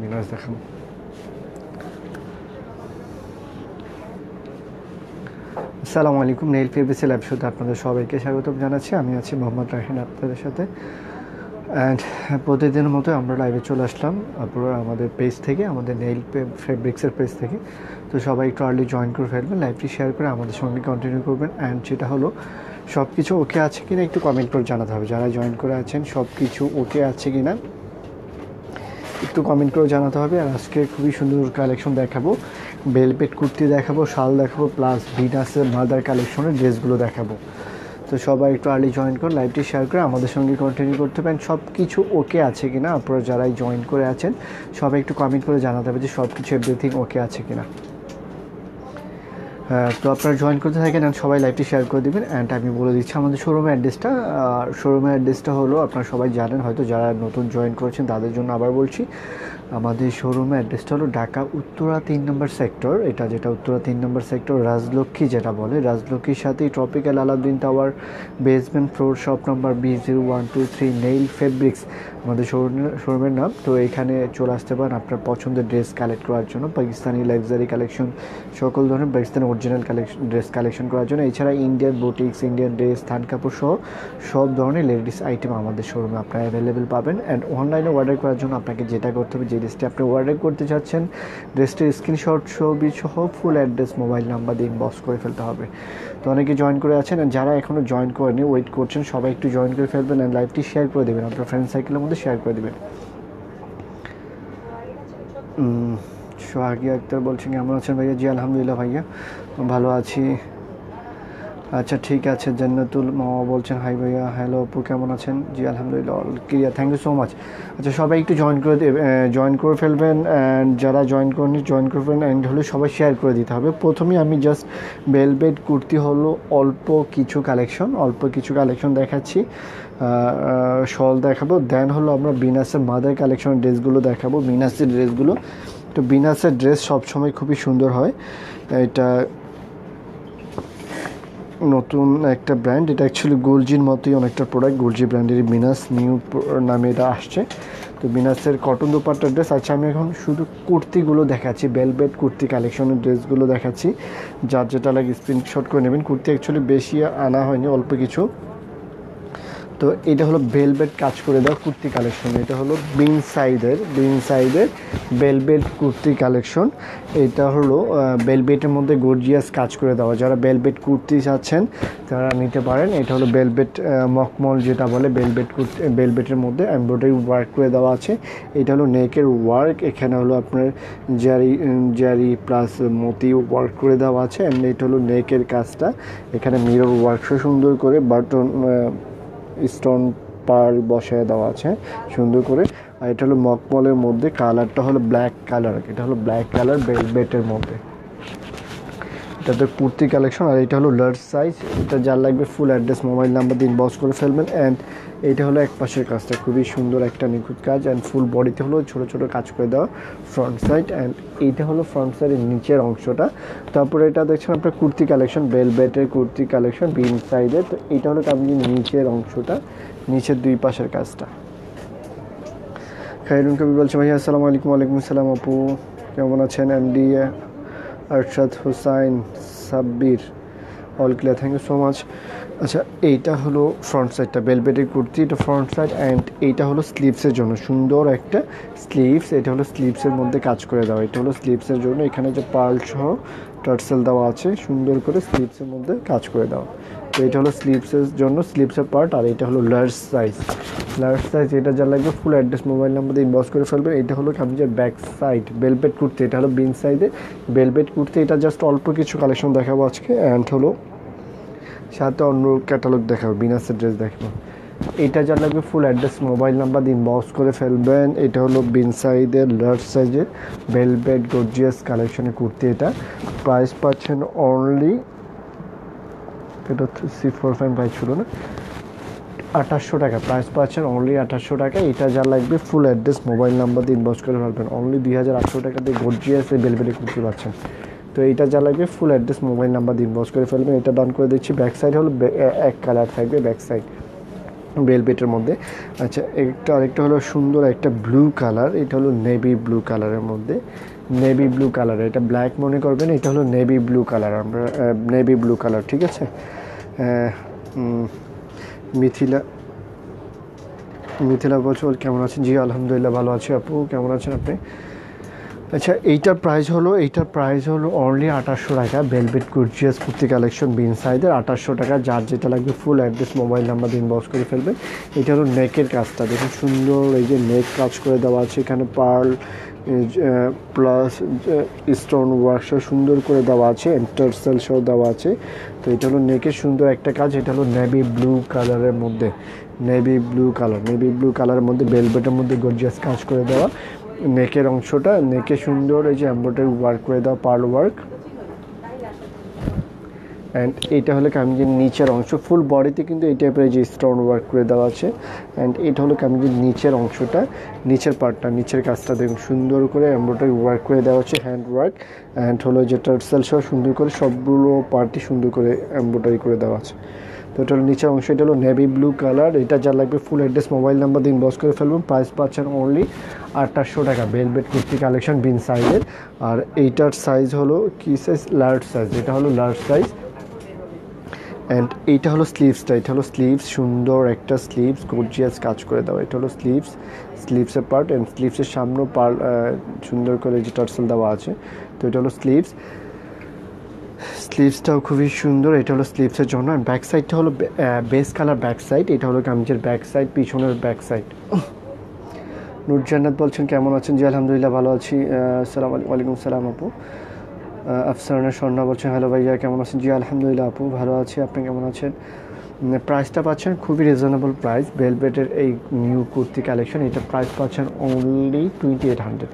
বিনাশ দেখান। আসসালামু আলাইকুম, নেইল ফেব্রিক্সের লাইভ শোতে আপনাদের সবাইকে স্বাগতম জানাচ্ছি। আমি আছি মোহাম্মদ রাহিন আপনাদের সাথে। অ্যান্ড প্রতিদিনের মতো আমরা লাইভে চলে আসলাম আপনারা আমাদের পেজ থেকে, আমাদের নেইল ফেব্রিক্সের পেজ থেকে। তো সবাই একটু আর্লি জয়েন করে ফেলবেন, লাইভটি শেয়ার করে আমাদের সঙ্গে কন্টিনিউ করবেন। অ্যান্ড যেটা হলো, সব কিছু ওকে আছে কিনা একটু কমেন্ট করে জানাতে হবে। যারা জয়েন করে আছেন সব কিছু ওকে আছে কিনা একটু কমেন্ট করে জানাতে হবে। আর আজকে খুবই সুন্দর কালেকশন দেখাবো, বেলভেট কুর্তি দেখাবো, শাল দেখাবো, প্লাস ভিনাসের মাদার কালেকশনের ড্রেসগুলো দেখাবো। তো সবাই একটু আর্লি জয়েন করে লাইভটি শেয়ার করে আমাদের সঙ্গে কন্টিনিউ করতে পারেন। সব কিছু ওকে আছে কিনা আপনারা যারাই জয়েন করে আছেন সবাই একটু কমেন্ট করে জানাতে হবে যে সব কিছু এভরিথিং ওকে আছে কিনা। তো আপনারা জয়েন করতে থাকেন অ্যান্ড সবাই লাইভটি শেয়ার করে দেবেন। অ্যান্ড আমি বলে দিচ্ছি আমাদের শোরুমের অ্যাড্রেসটা। শোরুমের অ্যাড্রেসটা হলো, আপনারা সবাই জানেন হয়তো, যারা নতুন জয়েন করেছেন তাদের জন্য আবার বলছি। আমাদের শোরুমের অ্যাড্রেসটা হলো ঢাকা উত্তরা 3 নম্বর সেক্টর। এটা যেটা উত্তরা 3 নম্বর সেক্টর, রাজলক্ষ্মী যেটা বলে, রাজলক্ষ্মীর সাথেই tropical Alauddin tower, basement floor, shop number B0123, nail fabrics আমাদের শোরুমের নাম। তো এখানে চলে আসতে পারেন আপনার পছন্দের ড্রেস কালেক্ট করার জন্য, পাকিস্তানি লাক্সারি কালেকশন, সকল ধরনের পাকিস্তানি অরিজিনাল ড্রেস কালেকশন করার জন্য। এছাড়া ইন্ডিয়ান বুটিক্স, ইন্ডিয়ান ড্রেস, থান কাপড় সহ সব ধরনের লেডিস আইটেম আমাদের শোরুমে আপনারা অ্যাভেলেবেল পাবেন। অ্যান্ড অনলাইনে অর্ডার করার জন্য আপনাকে যেটা করতে হবে, যে ড্রেসটি আপনি অর্ডার করতে চাচ্ছেন ড্রেসটির স্ক্রিনশট, ছবি সহ ফুল অ্যাড্রেস, মোবাইল নাম্বার দিয়ে ইনবক্স করে ফেলতে হবে। তো অনেকে জয়েন করে আছেন, যারা এখনও জয়েন করেনি ওয়েট করছেন, সবাই একটু জয়েন করে ফেলবেন অ্যান্ড লাইভটি শেয়ার করে দেবেন, আপনার ফ্রেন্ড সার্কেলের মধ্যে শেয়ার করে দেবেন। সোহাগী আক্তার বলছেন কেমন আছেন ভাইয়া? জি আলহামদুলিল্লাহ ভাইয়া ভালো আছি। আচ্ছা ঠিক আছে। জান্নাতুল মামা বলছেন হাই ভাইয়া, হ্যালো আপু কেমন আছেন? জি আলহামদুলিল্লাহ, all clear, thank you so much. আচ্ছা সবাই একটু জয়েন করে ফেলবেন অ্যান্ড যারা জয়েন করেনি জয়েন করে ফেলবেন। অ্যান্ড হলে সবাই শেয়ার করে দিতে হবে। প্রথমেই আমি জাস্ট বেলভেট কুর্তি হলো অল্প কিছু কালেকশন দেখাচ্ছি, শল দেখাবো। দেন হলো আমরা বিনাসের মাদার কালেকশনের ড্রেসগুলো দেখাবো, বিনাসের ড্রেসগুলো। তো বিনাসের ড্রেস সবসময় খুবই সুন্দর হয়। এটা নতুন একটা ব্র্যান্ড, এটা অ্যাকচুয়ালি গোলজির মতোই অনেকটা প্রোডাক্ট, গোলজি ব্র্যান্ডের বিনাস নিউ নামে এটা আসছে। তো বিনাসের কটন দোপাট্টার ড্রেস। আচ্ছা আমি এখন শুধু কুর্তিগুলো দেখাচ্ছি, বেলভেট কুর্তি কালেকশনের ড্রেসগুলো দেখাচ্ছি, যার যেটা লাগে স্ক্রিনশট করে নেবেন। কুর্তি অ্যাকচুয়ালি বেশি আনা হয়নি, অল্প কিছু। তো এটা হলো বেলভেট কাজ করে দেওয়া কুর্তি কালেকশন। এটা হলো বিন সাইডের বেলভেট কুর্তি কালেকশন। এটা হলো বেলভেটের মধ্যে গর্জিয়াস কাজ করে দেওয়া। যারা বেলভেট কুর্তি চাচ্ছেন তারা নিতে পারেন। এটা হলো বেলভেট মখমল যেটা বলে, বেলভেট কুর্তি, বেলভেটের মধ্যে এমব্রয়ডারি ওয়ার্ক করে দেওয়া আছে। এটা হলো নেকের ওয়ার্ক, এখানে হলো আপনার জারি প্লাস মতি ওয়ার্ক করে দেওয়া আছে। অ্যান্ড এটা হলো নেকের কাজটা, এখানে মিরর ওয়ার্ক সুন্দর করে বাটন স্টোন পার্ল বসায় দেওয়া আছে সুন্দর করে। আর এটা হলো মখমলের মধ্যে, কালারটা হলো ব্ল্যাক কালার, এটা হলো ব্ল্যাক কালার বেলভেটের মধ্যে। এটা তো কুর্তি কালেকশন। আর এটা হলো লার্জ সাইজ। এটা যার লাগবে ফুল অ্যাড্রেস, মোবাইল নাম্বার দিয়ে ইনবক্স করে ফেলবেন। অ্যান্ড এইটা হলো এক পাশের কাজটা, খুবই সুন্দর একটা নিখুঁত কাজ। অ্যান্ড ফুল বডিতে হলো ছোটো ছোটো কাজ করে দেওয়া ফ্রন্ট সাইড। অ্যান্ড এইটা হলো ফ্রন্ট সাইডের নিচের অংশটা। তারপরে এটা দেখছেন আপনার কুর্তি কালেকশন, বেলভেটের কুর্তি কালেকশন বিন সাইডে। তো এইটা হলো আপনি নিচের অংশটা, নিচের দুই পাশের কাজটা। খাইরুন কবি বলছে ভাইয়া আসসালামু আলাইকুম। ওয়ালাইকুম আসসালাম আপু কেমন আছেন? MD Arshad Hussain Sabbir, all clear, thank you so much. আচ্ছা এইটা হলো ফ্রন্ট সাইডটা, বেলভেটের কুর্তি, এটা ফ্রন্ট সাইড। অ্যান্ড এইটা হলো স্লিভসের জন্য, সুন্দর একটা স্লিভস। এটা হলো স্লিভসের মধ্যে কাজ করে দেওয়া, এটা হলো স্লিভসের জন্য। এখানে যে পার্ল সহ টার্সেল দেওয়া আছে, সুন্দর করে স্লিভসের মধ্যে কাজ করে দেওয়া। তো এটা হলো স্লিভসের জন্য, স্লিভসের পার্ট। আর এটা হলো লার্জ সাইজ, এটা যা লাগবে ফুল অ্যাড্রেস, মোবাইল নাম্বার দিয়ে ইনবক্স করে ফেলবেন। এটা হলো কামিজের ব্যাক সাইড, বেলভেট কুর্তি। এটা হলো বিন সাইডে বেলভেট কুর্তি। এটা জাস্ট অল্প কিছু কালেকশন দেখাবো আজকে। অ্যান্ড হলো সাথে অন্য ক্যাটালগ দেখাবো, বিনাসের ড্রেস দেখাবো। এটা যা লাগবে ফুল অ্যাড্রেস, মোবাইল নাম্বার দিয়ে ইনবক্স করে ফেলবেন। এটা হলো বিন সাইডের লার্জ সাইজের বেলভেট গর্জিয়াস কালেকশনের কুর্তি। এটা প্রাইস পাচ্ছেন অনলি, এটা 345 প্রাইস ছিল না, 2800 টাকা প্রাইস পাচ্ছেন অনলি 2800 টাকা। এটা যা লাগবে ফুল অ্যাড্রেস, মোবাইল নাম্বার দিয়ে ইনবক্স করে ফেলবেন। অনলি 2800 টাকা দিয়ে গর্জিয়াস এই বেলভেটের কুর্তি পাচ্ছেন। তো এইটা যা লাগবে ফুল অ্যাড্রেস, মোবাইল নাম্বার দিয়ে ইনবক্স করে ফেলবেন। এটা ডান করে দিচ্ছি। ব্যাক সাইড হলো এক কালার থাকবে ব্যাক সাইড। ভেলভেটের মধ্যে। আচ্ছা, আরেকটা হলো সুন্দর একটা ব্লু কালার, এটা হলো নেভি ব্লু কালারের মধ্যে, নেভি ব্লু কালার, এটা ব্ল্যাক মনে করবেন, এটা হলো নেভি ব্লু কালার, আমরা নেভি ব্লু কালার, ঠিক আছে। মিথিলা মিথিলা বলছো কেমন আছেন? জি আলহামদুলিল্লাহ ভালো আছি আপু, কেমন আছেন আপনি? আচ্ছা, এইটার প্রাইস হলো অনলি 2800 টাকা। ভেলভেট গর্জিয়াস কুর্তি কালেকশন বিন সাইজের 2800 টাকা। যার যেটা লাগবে ফুল অ্যাড্রেস মোবাইল নাম্বার দিয়ে ইনবক্স করে ফেলবেন। এটা হলো নেকের কাজটা দেখুন সুন্দর, এই যে নেক কাজ করে দেওয়া আছে, এখানে পার্ল প্লাস স্টোন ওয়ার্ক সুন্দর করে দেওয়া আছে, এন্টারসেল সহ দেওয়া আছে। তো এটা হলো নেকের সুন্দর একটা কাজ। এটা হলো নেভি ব্লু কালারের মধ্যে, নেভি ব্লু কালারের মধ্যে ভেলভেটের মধ্যে গর্জিয়াস কাজ করে দেওয়া। নেকের অংশটা, নেকে সুন্দর এই যে এমব্রয়ডারি ওয়ার্ক করে দেওয়া, পার্ল ওয়ার্ক। অ্যান্ড এইটা হলো কামিজের নিচের অংশ, ফুল বডিতে কিন্তু এই টাইপের যে স্টোন ওয়ার্ক করে দেওয়া আছে। অ্যান্ড এটা হলো কামিজের নিচের অংশটা, নিচের পার্টটা, নিচের কাজটা দেখুন সুন্দর করে এমব্রয়ডারি ওয়ার্ক করে দেওয়া হচ্ছে, হ্যান্ড ওয়ার্ক। অ্যান্ড হলো যে টার্সেল সহ সুন্দর করে সবগুলো পার্টই সুন্দর করে এমব্রয়ডারি করে দেওয়া আছে। তো এটা হলো নিচের অংশ, এটা হলো নেভি ব্লু কালার। এটা যা লাগবে ফুল অ্যাড্রেস মোবাইল নাম্বার দিন বস করে ফেলবেন। প্রাইস পাচ্ছেন অনলি 2800 টাকা। ভেলভেট কুর্তি কালেকশন বিন সাইজের। আর এইটার সাইজ হলো কি সাইজ? লার্জ সাইজ, এটা হলো লার্জ সাইজ। অ্যান্ড এইটা হলো স্লিভসটা, এটা হলো স্লিভস, সুন্দর একটা স্লিভস গর্জিয়াস কাজ করে দেওয়া। এটা হলো স্লিভসের পার্ট। অ্যান্ড স্লিভসের সামনেও সুন্দর করে যে টার্সেল দেওয়া আছে। তো এটা হলো স্লিভসটাও খুবই সুন্দর, এটা হলো স্লিভসের জন্য। আর ব্যাক সাইডটা হলো বেস কালার ব্যাক সাইড, এটা হলো কামিজের ব্যাক সাইড, পিছনের ব্যাক সাইড। নুরজান্নাত বলছেন কেমন আছেন? জি আলহামদুলিল্লাহ ভালো আছি। ওয়ালাইকুম সালাম আপু। আফসানা স্বর্ণা বলছেন হ্যালো ভাইয়া কেমন আছেন? জি আলহামদুলিল্লাহ আপু ভালো আছি, আপনি কেমন আছেন? প্রাইসটা পাচ্ছেন খুবই রিজনেবল প্রাইস। ভেলভেটের এই নিউ কুর্তি কালেকশন, এটা প্রাইস পাচ্ছেন অনলি 2800।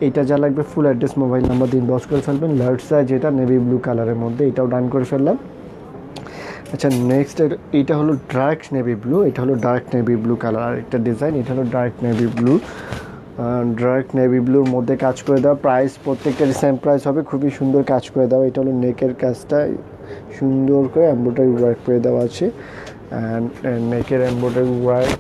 এইটা যা লাগবে ফুল অ্যাড্রেস মোবাইল নাম্বার দিন বস করে ফেলবেন। লার্জ সাইজ, যেটা নেভি ব্লু কালারের মধ্যে, এটাও ডান করে ফেললাম। আচ্ছা, নেক্সট এইটা হলো ডার্ক নেভি ব্লু, এটা হলো ডার্ক নেভি ব্লু কালার, আর একটা ডিজাইন, এটা হলো ডার্ক নেভি ব্লুর মধ্যে কাজ করে দেওয়া। প্রাইস প্রত্যেকটারই সেম প্রাইস হবে, খুবই সুন্দর কাজ করে দেওয়া। এটা হলো নেকের কাজটা সুন্দর করে এমব্রয়ডারি ওয়ার্ক করে দেওয়া আছে, অ্যান্ড নেকের এমব্রয়ডারি ওয়ার্ক।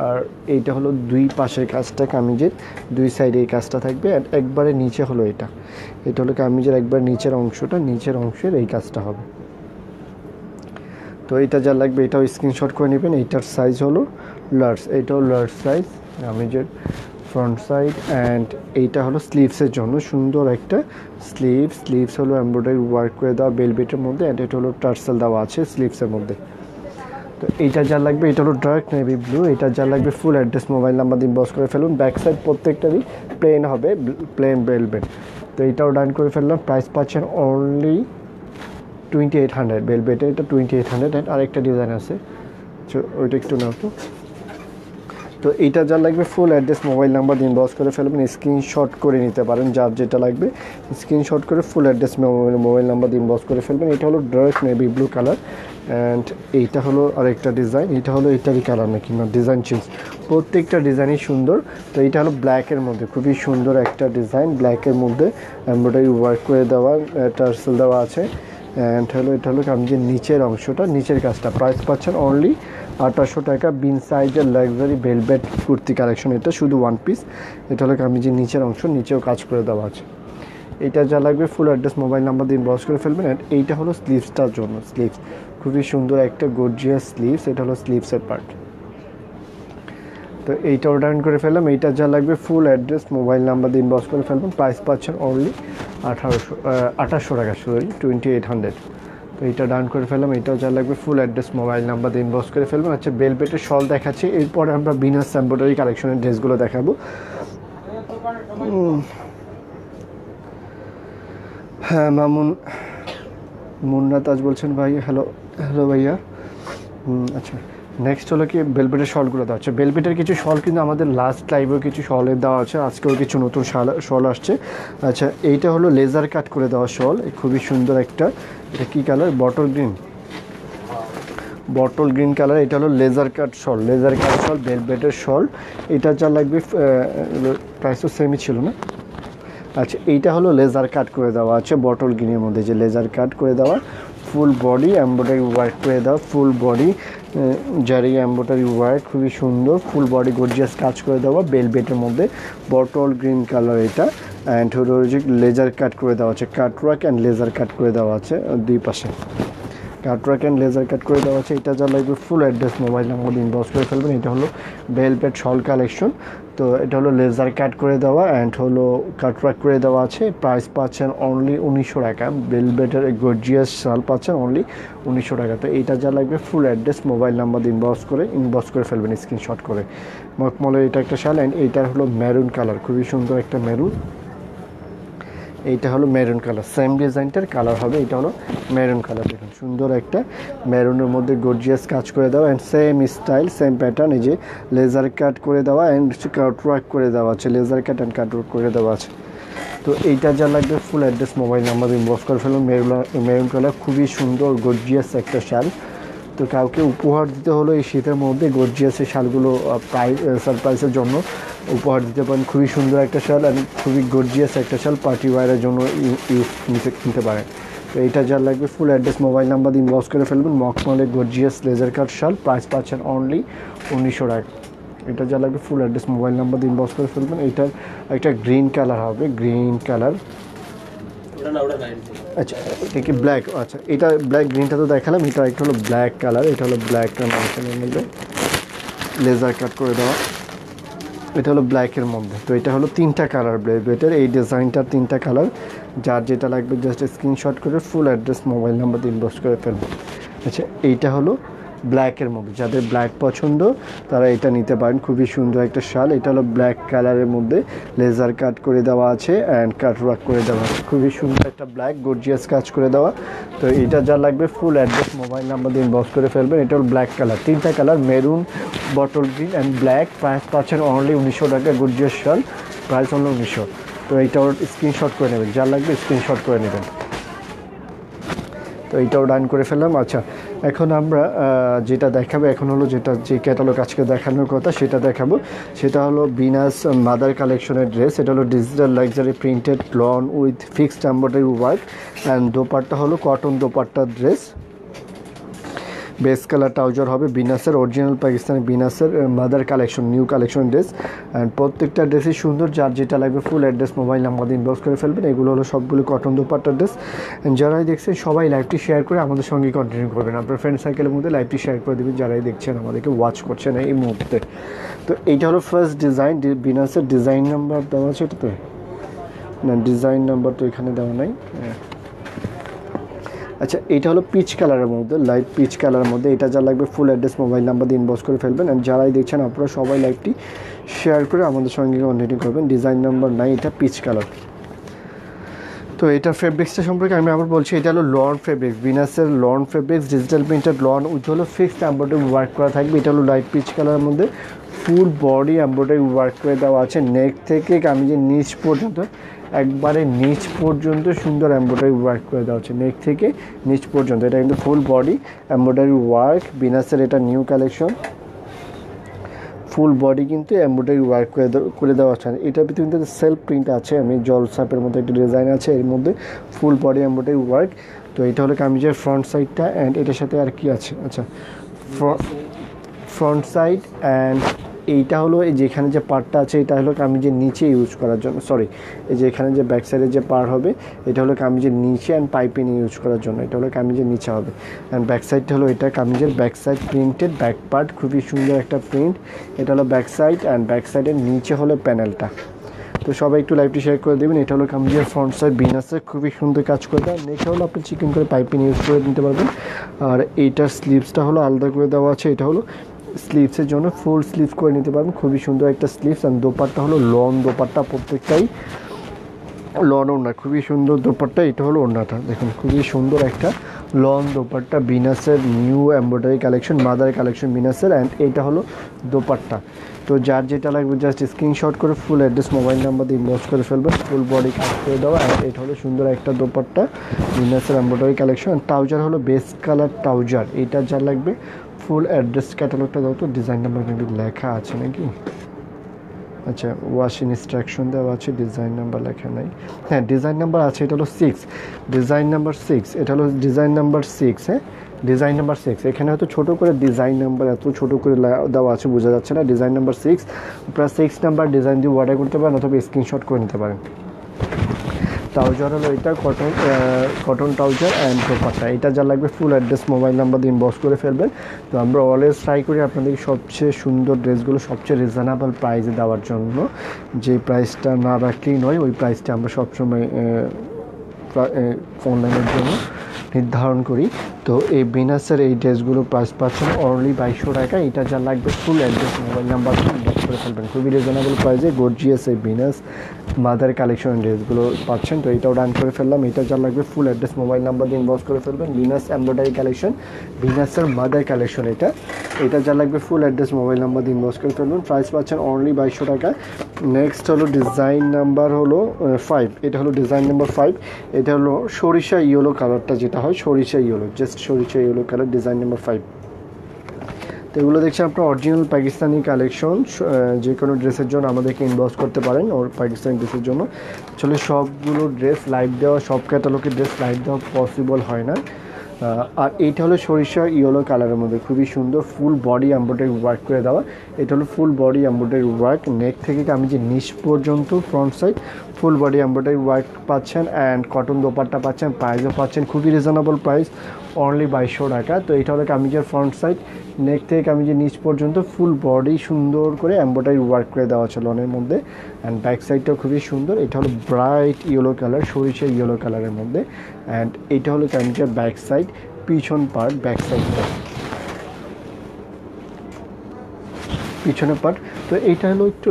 আর এইটা হলো দুই পাশের কাজটা, কামিজের দুই সাইডে এই কাজটা থাকবে। আর একবারে নিচে হলো এটা হলো কামিজের একবার নিচের অংশটা, নিচের অংশের এই কাজটা হবে। তো এটা যা লাগবে এটাও স্ক্রিনশট করে নেবেন। এইটার সাইজ হলো লার্জ, এইটাও লার্জ সাইজ কামিজের ফ্রন্ট সাইড। অ্যান্ড এইটা হলো স্লিভসের জন্য সুন্দর একটা স্লিভস হলো এমব্রয়ডারি ওয়ার্ক করে দেওয়া ভেলভেটের মধ্যে। অ্যান্ড এটা হলো টার্সেল দেওয়া আছে স্লিভসের মধ্যে। তো এইটা যা লাগবে এটা হলো ডার্ক নেভি ব্লু। এটা যা লাগবে ফুল অ্যাড্রেস মোবাইল নাম্বার দিন বস করে ফেলুন। ব্যাক সাইড প্রত্যেকটারই প্লেন হবে, প্লেন ভেলভেট। তো এইটাও ডান করে ফেললাম। প্রাইস পাচ্ছেন অনলি 2800 ভেলভেটে, এটা 2800। অ্যান্ড আরেকটা ডিজাইন আছে, ওইটা একটু নাও তো। তো এইটা যা লাগবে ফুল অ্যাড্রেস মোবাইল নাম্বার দিন বস করে ফেলবেন, স্ক্রিনশট করে নিতে পারেন। যার যেটা লাগবে স্ক্রিনশট করে ফুল অ্যাড্রেস মোবাইল নাম্বার দিন বস করে ফেলবেন। এটা হলো dark navy blue colour. And এইটা হলো আরেকটা ডিজাইন, এটা হলো এটারই কালার নাকি না, ডিজাইন চেঞ্জ, প্রত্যেকটা ডিজাইনই সুন্দর। তো এইটা হলো ব্ল্যাকের মধ্যে, খুবই সুন্দর একটা ডিজাইন, ব্ল্যাকের মধ্যে এমব্রয়ডারি ওয়ার্ক করে দেওয়া, টার্সেল দেওয়া আছে। অ্যান্ড এটা হলো কামিজের নিচের অংশটা, নিচের কাজটা। প্রাইস পাচ্ছেন অনলি 2800 টাকা। বিন সাইজের লাক্সারি ভেলভেট কুর্তি কালেকশন, এটা শুধু ওয়ান পিস। এটা হলো কামিজের নিচের অংশ, নিচেও কাজ করে দেওয়া আছে। এইটা যা লাগবে ফুল অ্যাড্রেস মোবাইল নাম্বার দিন বস করে ফেলবেন। অ্যান্ড এইটা হলো স্লিভসটার জন্য, স্লিভস খুবই সুন্দর একটা গর্জিয়াস স্লিভস, এটা হলো স্লিভসের পার্ট। তো এইটা অর্ডার করে ফেললাম। এইটা যা লাগবে ফুল অ্যাড্রেস মোবাইল নাম্বার দিন বস করে ফেলবেন। প্রাইস পাচ্ছেন অনলি 2800 টাকা, সরি 2800। তো এইটা ডান করে ফেললাম। এইটাও যা লাগবে ফুল অ্যাড্রেস মোবাইল নাম্বার দিয়ে ইনবক্স করে ফেলবেন। আচ্ছা, ভেলভেটের শল দেখাচ্ছি, এরপরে আমরা বিনাস এমব্রয়ডারি কালেকশনের ড্রেসগুলো দেখাবো। হ্যাঁ, মুন্না তাজ বলছেন ভাই, হ্যালো ভাইয়া। আচ্ছা, নেক্সট হলো কি ভেলভেটের শলগুলো দেওয়া আছে। ভেলভেটের কিছু শল কিন্তু আমাদের লাস্ট লাইভেও কিছু শলের দেওয়া আছে, আজকেও কিছু নতুন শল আসছে। আচ্ছা, এইটা হলো লেজার কাট করে দেওয়া শল, খুবই সুন্দর একটা। এটা কী কালার? Bottle green colour. এটা হলো লেজার কাট শল ভেলভেটের শল। এটা যা লাগবে প্রাইস তো সেমই ছিল না। আচ্ছা, এইটা হলো লেজার কাট করে দেওয়া আছে বটল গ্রিনের মধ্যে, যে লেজার কাট করে দেওয়া, ফুল বডি এমব্রয়ডারি ওয়ার্ক করে দেওয়া, ফুল বডি জারি এমব্রয়ডারি ওয়ার্ক, খুবই সুন্দর, ফুল বডি গর্জিয়াস কাজ করে দেওয়া, বেলভেটের মধ্যে বটল গ্রিন কালার এটা। অ্যান্ড হলো যে লেজার কাট করে দেওয়া আছে, কাটওয়ার্ক অ্যান্ড লেজার কাট করে দেওয়া আছে দুই পাশে, কাটওয়ার্ক অ্যান্ড লেজার কাট করে দেওয়া আছে। এটা যা লাগবে full address mobile number inbox করে ফেলবেন। এটা হলো বেলভেট শল কালেকশন, তো এটা হলো লেজার কাট করে দেওয়া অ্যান্ড হলো কাটওয়ার্ক করে দেওয়া আছে। প্রাইস পাচ্ছেন অনলি 1900 টাকা। বেলভেটের গর্জিয়াস শাল পাচ্ছেন অনলি 1900 টাকা। তো এইটা যা লাগবে full address mobile number inbox করে ফেলবেন স্ক্রিনশট করে। মখমলের এটা একটা শাল অ্যান্ড এইটার হলো মেরুন কালার, খুবই সুন্দর একটা মেরুন। এইটা হলো মেরুন কালার, সেম ডিজাইনটার কালার হবে। এটা হলো মেরুন কালার, দেখুন সুন্দর একটা মেরুনের মধ্যে গর্জিয়াস কাজ করে দেওয়া and same style same pattern, এই যে লেজার কাট করে দেওয়া অ্যান্ড কাটওয়ার্ক করে দেওয়া আছে, লেজার কাট অ্যান্ড কাটওয়ার্ক করে দেওয়া আছে। তো এইটা যা লাগবে full address mobile number inbox করে ফেলুন। মেরুন কালার, খুবই সুন্দর গর্জিয়াস একটা শাল। তো কাউকে উপহার দিতে হলো এই শীতের মধ্যে গর্জিয়াস এই শালগুলো সারপ্রাইজের জন্য উপহার দিতে পারেন। খুবই সুন্দর একটা শাল আর খুবই গর্জিয়াস একটা শাল, পার্টি ওয়্যারের জন্য নিতে পারেন। তো এইটা যা লাগবে full address mobile number inbox করে ফেলবেন। মখমলের গর্জিয়াস লেজার কাট শাল, প্রাইস পাচ্ছেন অনলি 1900 টাকা। এটা যা লাগবে full address mobile number inbox করে ফেলবেন। এইটার একটা গ্রিন কালার হবে, গ্রিন কালার। আচ্ছা এটা কি ব্ল্যাক? আচ্ছা এটা ব্ল্যাক, গ্রিনটা তো দেখালাম, এটা একটা হলো ব্ল্যাক কালার। এটা হলো ব্ল্যাক কালারের মধ্যে লেজার কাট করে দেওয়া, এটা হলো ব্ল্যাকের মধ্যে। তো এটা হলো 3টা কালার বেলভেটের, এই ডিজাইনটার 3টা কালার। যার যেটা লাগবে জাস্ট স্ক্রিনশট করে ফুল অ্যাড্রেস মোবাইল নাম্বার ইনবক্স করে ফেলবেন। আচ্ছা এইটা হলো ব্ল্যাকের মধ্যে, যাদের ব্ল্যাক পছন্দ তারা এটা নিতে পারেন। খুবই সুন্দর একটা শাল, এটা হলো ব্ল্যাক কালারের মধ্যে লেজার কাট করে দেওয়া আছে অ্যান্ড কাটওয়ার্ক করে দেওয়া আছে, খুবই সুন্দর একটা ব্ল্যাক গর্জিয়াস কাজ করে দেওয়া। তো এটা যা লাগবে ফুল অ্যাড্রেস মোবাইল নাম্বার দিয়ে ইনবক্স করে ফেলবেন। এটা হলো ব্ল্যাক কালার, 3টা colour maroon, bottle green and black. Price পাচ্ছেন অনলি 1900 টাকা, গর্জিয়াস শাল, প্রাইস অনলি 1900। তো এইটাও স্ক্রিনশট করে নেবেন, যা লাগবে স্ক্রিনশট করে নেবেন। তো এইটাও ডান করে ফেললাম। আচ্ছা এখন আমরা যেটা দেখাবো এখন হলো যে ক্যাটালগ আজকে দেখানোর কথা সেটা দেখাবো। সেটা হলো বিনাস মাদার কালেকশনের ড্রেস। এটা হলো digital luxury printed lawn with fixed embroidery work and dupatta হলো কটন দোপাট্টার ড্রেস। বেস কালার ট্রাউজার হবে বিনাসের, অরিজিনাল পাকিস্তানি বিনাসের mother collection, new collection dress. And প্রত্যেকটা ড্রেসই সুন্দর, যার যেটা লাগবে full address mobile number inbox করে ফেলবেন। এগুলো হলো সবগুলো কটন দোপাট্টার ড্রেস। যারাই দেখছেন সবাই লাইভটি শেয়ার করে আমাদের সঙ্গে কন্টিনিউ করবেন, আপনার ফ্রেন্ড সার্কেলের মধ্যে লাইভটি শেয়ার করে দেবেন যারাই দেখছেন আমাদেরকে ওয়াচ করছেন এই মুহূর্তে। তো এইটা হলো ফার্স্ট ডিজাইন, বিনাসের ডিজাইন নাম্বার দেওয়া আছে এটাতে না, ডিজাইন নাম্বার তো এখানে দেওয়া নাই। আচ্ছা এটা হলো পিচ কালারের মধ্যে, লাইট পিচ কালারের মধ্যে। এটা যা লাগবে ফুল অ্যাড্রেস মোবাইল নাম্বার দিয়ে ইনবক্স করে ফেলবেন। অ্যান্ড যারাই দেখছেন আপনারা সবাই লাইভটি শেয়ার করে আমাদের সঙ্গে কন্টিনিউ করবেন। ডিজাইন নাম্বার 9, এটা পিচ কালার। তো এটা ফেব্রিক্সটা সম্পর্কে আমি আবার বলছি, এটা হলো লন ফেব্রিক্স, বিনাসের lawn fabrics, digital printed lawn with হলো ফিক্সড এমব্রয়ডারি ওয়ার্ক করা থাকবে। এটা হলো লাইট পিচ কালারের মধ্যে, ফুল বডি এমব্রয়ডারি ওয়ার্ক করে দেওয়া আছে। নেক থেকে কামিজের নিচ পর্যন্ত, একবারে নিচ পর্যন্ত সুন্দর এমব্রয়ডারি ওয়ার্ক করে দেওয়া হচ্ছে, নেক থেকে নিচ পর্যন্ত। এটা কিন্তু ফুল বডি এমব্রয়ডারি ওয়ার্ক, বিনাসের এটা নিউ কালেকশন। ফুল বডি কিন্তু এমব্রয়ডারি ওয়ার্ক করে দেওয়া আছে। এটার ভিতরে কিন্তু সেলফ প্রিন্ট আছে, আমি জল সাপের মধ্যে একটা ডিজাইন আছে এর মধ্যে, ফুল বডি এমব্রয়ডারি ওয়ার্ক। তো এটা হলো কামিজের ফ্রন্ট সাইডটা। অ্যান্ড এটার সাথে আর কি আছে, আচ্ছা ফ্রন্ট সাইড। অ্যান্ড এইটা হলো এই যেখানে যে পার্টটা আছে এটা হলো কামিজের নিচে ইউজ করার জন্য, সরি এই যে এখানে যে ব্যাক সাইডের যে পার্ট হবে এটা হলো কামিজের নিচে অ্যান্ড পাইপিং ইউজ করার জন্য, এটা হলো কামিজের নিচে হবে। অ্যান্ড ব্যাক সাইডটা হলো এটা কামিজের back side printed back part, খুবই সুন্দর একটা প্রিন্ট। এটা হলো ব্যাক সাইড অ্যান্ড ব্যাক সাইডের নিচে হলো প্যানেলটা। তো সবাই একটু লাইভটি শেয়ার করে দেবেন। এটা হলো কামিজের ফ্রন্ট সাইড, বিনাসে খুবই সুন্দর কাজ করে দেয়। নেক্সট হলো আপনি চিকেন করে পাইপিং ইউজ করে নিতে পারবেন। আর এইটার স্লিভসটা হলো আলাদা করে দেওয়া আছে, এটা হলো স্লিভসের জন্য ফুল স্লিভস করে নিতে পারবেন, খুবই সুন্দর একটা স্লিভস। আর দোপাট্টা হলো লন দোপাট্টা, প্রত্যেকটাই লন ওড়না, খুবই সুন্দর দোপাট্টা। এটা হলো ওড়নাটা দেখুন, খুবই সুন্দর একটা লন দোপাট্টা, বিনাসের new embroidery collection, mother collection বিনাসের। অ্যান্ড এইটা হলো দোপাট্টা। তো যার যেটা লাগবে জাস্ট স্ক্রিনশট করে ফুল অ্যাড্রেস মোবাইল নাম্বার দিয়ে ইনবক্স করে ফেলবেন, ফুল বডি কাজ করে দেওয়া। অ্যান্ড এটা হলো সুন্দর একটা দোপাট্টা, বিনাসের এমব্রয়ডারি কালেকশন। ট্রাউজার হলো বেস কালার ট্রাউজার। এইটা যা লাগবে ফুল অ্যাড্রেস ক্যাটালগটা দাও তো, ডিজাইন নাম্বার কিন্তু লেখা আছে নাকি? আচ্ছা ওয়াশ ইনস্ট্রাকশন দেওয়া আছে, ডিজাইন নাম্বার লেখা নাই। হ্যাঁ ডিজাইন নাম্বার আছে, এটা হলো 6, ডিজাইন নাম্বার 6, এটা হলো ডিজাইন নাম্বার 6। হ্যাঁ ডিজাইন নাম্বার 6, এখানে হয়তো ছোটো করে ডিজাইন নাম্বার এত ছোটো করে দেওয়া আছে বোঝা যাচ্ছে না। ডিজাইন নাম্বার 6, আপনারা 6 নাম্বার ডিজাইন দিয়ে অর্ডার করতে পারেন অথবা স্ক্রিনশট করে নিতে পারেন। ট্রাউজার হলো এটা কটন ট্রাউজার অ্যান্ড দোপাট্টা। এটা যা লাগবে ফুল অ্যাড্রেস মোবাইল নাম্বার দিয়ে ইনবক্স করে ফেলবেন। তো আমরা অলওয়েজ ট্রাই করি আপনাদেরকে সবচেয়ে সুন্দর ড্রেসগুলো সবচেয়ে রিজনেবল প্রাইসে দেওয়ার জন্য। যে প্রাইসটা না রাখলেই নয়, ওই প্রাইসটা আমরা সবসময় অনলাইনের জন্য নির্ধারণ করি। তো এই বিনাসের এই ড্রেসগুলো প্রাইস পাচ্ছেন অনলি 2200 টাকা। এটা যা লাগবে full address mobile number inbox করে ফেলবেন। খুবই রিজনেবল প্রাইসে গর্জিয়াস এই বিনাস মাদার কালেকশন ড্রেসগুলো পাচ্ছেন। তো এটাও ডান করে ফেললাম। এটা যা লাগবে ফুল অ্যাড্রেস মোবাইল নাম্বার দিয়ে ইনবক্স করে ফেলবেন। Binas embroidery collection, বিনাসের mother collection এটা যা লাগবে ফুল অ্যাড্রেস মোবাইল নাম্বার দিয়ে ইনবক্স করে ফেলবেন। প্রাইস পাচ্ছেন অনলি 2200 টাকা। নেক্সট হলো ডিজাইন নাম্বার হলো 5। এটা হলো ডিজাইন নাম্বার 5। এটা হলো সরিষা ইয়েলো কালারটা, যেটা হয় সরিষা ইয়েলো, জাস্ট সরিষা ইয়েলো কালার, ডিজাইন নাম্বার 5। তো এগুলো দেখছি আপনার অরিজিনাল পাকিস্তানি কালেকশন। যে কোনো ড্রেসের জন্য আমাদেরকে ইনবক্স করতে পারেন, ওর পাকিস্তানি ড্রেসের জন্য। আসলে সবগুলো ড্রেস লাইভ দেওয়া, সব ক্যাটালগের ড্রেস লাইভ দেওয়া পসিবল হয় না। আর এইটা হলো সরিষা ইয়েলো কালারের মধ্যে খুবই সুন্দর ফুল বডি এমব্রয়ডারি ওয়ার্ক করে দেওয়া। এটা হলো ফুল বডি এমব্রয়ডারি ওয়ার্ক, নেক থেকে আমি যে নিচ পর্যন্ত front side full body embroidery work পাচ্ছেন অ্যান্ড কটন দোপাট্টা পাচ্ছেন, প্রাইসও পাচ্ছেন খুবই রিজনেবল প্রাইস অনলি 2200 টাকা। তো এটা হলো কামিজের ফ্রন্ট সাইড, নেক থেকে কামিজের নিচ পর্যন্ত ফুল বডি সুন্দর করে এমব্রয়ডারি ওয়ার্ক করে দেওয়া আছে লনের মধ্যে অ্যান্ড ব্যাক সাইডটাও খুবই সুন্দর। এটা হলো ব্রাইট ইয়েলো কালার, সরিষা ইয়েলো কালারের মধ্যে অ্যান্ড এটা হলো কামিজের ব্যাক সাইড, পিছন পার্ট, ব্যাক সাইডটা পিছনের পার্ট। তো এইটা হলো একটু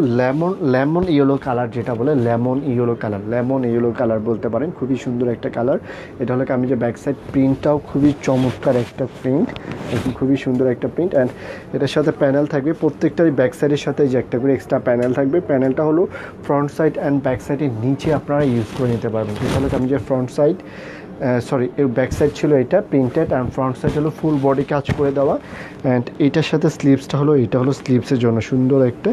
লেমন ইয়েলো কালার, যেটা বলে লেমন ইয়েলো কালার বলতে পারেন। খুবই সুন্দর একটা কালার। এটা হলো কামিজের ব্যাক সাইড, প্রিন্টটাও খুবই চমৎকার একটা প্রিন্ট, খুবই সুন্দর একটা প্রিন্ট অ্যান্ড এটার সাথে প্যানেল থাকবে প্রত্যেকটারই ব্যাক সাইডের সাথে যে একটা করে এক্সট্রা প্যানেল থাকবে। প্যানেলটা হলো ফ্রন্ট সাইড অ্যান্ড ব্যাক সাইডের নিচে আপনারা ইউজ করে নিতে পারবেন। এটা হলো কামিজের ফ্রন্ট সাইড, এর ব্যাক সাইড ছিল এটা প্রিন্টেড অ্যান্ড ফ্রন্ট সাইড হলো ফুল বডি কাজ করে দেওয়া অ্যান্ড এটার সাথে স্লিভসটা হলো, এটা হলো স্লিভসের জন্য সুন্দর একটা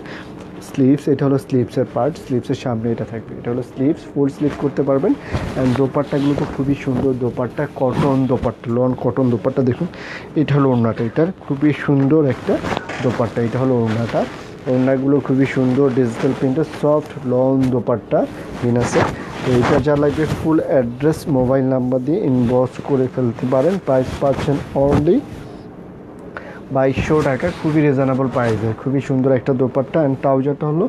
স্লিভস। এটা হলো স্লিভসের পার্ট, স্লিভসের সামনে এটা থাকবে, এটা হলো স্লিভস, ফুল স্লিভ করতে পারবেন অ্যান্ড দোপাট্টাগুলো তো খুবই সুন্দর dupatta, cotton dupatta, loan cotton dupatta. দেখুন এটা হলো ওড়নাটা, এটার খুবই সুন্দর একটা দোপাট্টা। এটা হলো ওড়নাটা, ওড়নাগুলো খুবই সুন্দর ডিজিটাল প্রিন্টের সফট লন দোপাট্টা বিনাসে। তো এটা যা লাগবে ফুল অ্যাড্রেস মোবাইল নাম্বার দিয়ে ইনবক্স করে ফেলতে পারেন। প্রাইস পাচ্ছেন অনলি 2200 টাকা, খুবই রিজনেবল প্রাইসে। খুবই সুন্দর একটা দোপাট্টা অ্যান্ড ট্রাউজারটা হলো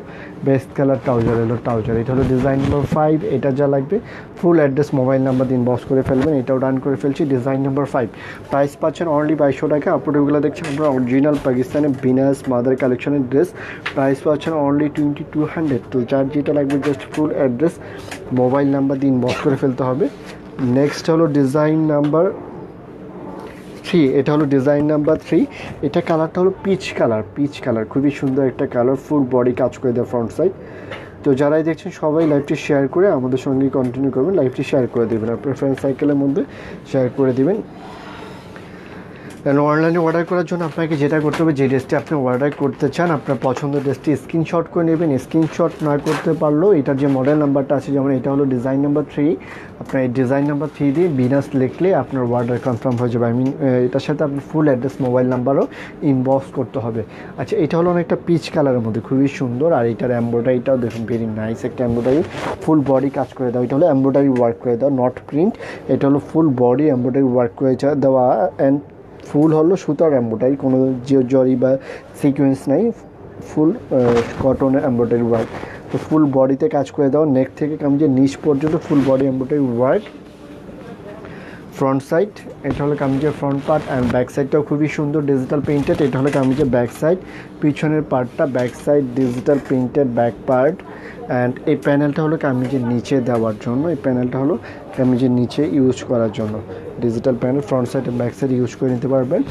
বেস্ট কালার ট্রাউজার, ট্রাউজার। এটা হলো ডিজাইন নাম্বার 5। এটা যা লাগবে ফুল অ্যাড্রেস মোবাইল নাম্বার দিয়ে ইনবক্স করে ফেলবেন। এটাও ডান করে ফেলছি, ডিজাইন নাম্বার 5। প্রাইস পাচ্ছেন অনলি 2200 টাকা। আপনারা দেখছেন আমরা অরিজিনাল পাকিস্তানের বিনাস মাদার কালেকশনের ড্রেস, প্রাইস পাচ্ছেন অনলি 2200। তো যার যেটা লাগবে জাস্ট ফুল অ্যাড্রেস মোবাইল নাম্বার দিয়ে ইনবক্স করে ফেলতে হবে। নেক্সট হলো ডিজাইন নাম্বার 3। এটা হলো ডিজাইন নাম্বার 3। এটা কালারটা হলো পিচ কালার, খুবই সুন্দর একটা কালার, ফুল বডি কাজ করে দেয় ফ্রন্ট সাইড। তো যারাই দেখছেন সবাই লাইভটি শেয়ার করে আমাদের সঙ্গে কন্টিনিউ করবেন, লাইভটি শেয়ার করে দেবেন, আপনার ফ্রেন্ড সাইকেলের মধ্যে শেয়ার করে দেবেন। অনলাইনে অর্ডার করার জন্য আপনাকে যেটা করতে হবে, যে ড্রেসটি আপনি অর্ডার করতে চান আপনার পছন্দের ড্রেসটি স্ক্রিনশট করে নেবেন। স্ক্রিনশট না করতে পারলেও এটার যে মডেল নাম্বারটা আছে, যেমন এটা হলো ডিজাইন নাম্বার 3, আপনার এই ডিজাইন নাম্বার 3 দিয়ে বিনাস লিখলে আপনার অর্ডার কনফার্ম হয়ে যাবে। এটার সাথে আপনার ফুল অ্যাড্রেস মোবাইল নাম্বারও ইনবক্স করতে হবে। আচ্ছা, এটা হলো অনেকটা পিচ কালারের মধ্যে খুবই সুন্দর আর এটার এমব্রয়ডারিটাও দেখুন ভেরি নাইস একটা এমব্রয়ডারি, ফুল বডি কাজ করে দেওয়া। এটা হলো এমব্রয়ডারি ওয়ার্ক করে দেওয়া, নট প্রিন্ট। এটা হলো ফুল বডি এমব্রয়ডারি ওয়ার্ক করে দেওয়া অ্যান্ড ফুল হলো সুতার এমব্রয়ডারি, কোনো জরি বা সিকোয়েন্স নাই, ফুল কটনের এমব্রয়ডারি ওয়ার্ক। তো ফুল বডিতে কাজ করে দেওয়া, নেক থেকে কামিজের নিচ পর্যন্ত full body embroidery work. Front side, এটা হলো কামিজের ফ্রন্ট পার্ট অ্যান্ড ব্যাক সাইডটাও খুবই সুন্দর ডিজিটাল প্রিন্টেড। এটা হলো কামিজের ব্যাক সাইড, পিছনের পার্টটা back side digital printed back part and এই প্যানেলটা হলো কামিজের নিচে দেওয়ার জন্য, এই প্যানেলটা হলো কামিজের নিচে ইউজ করার জন্য। ডিজিটাল প্যানেল ফ্রন্ট সাইড এবং ব্যাক সাইড ইউজ করে নিতে পারবেন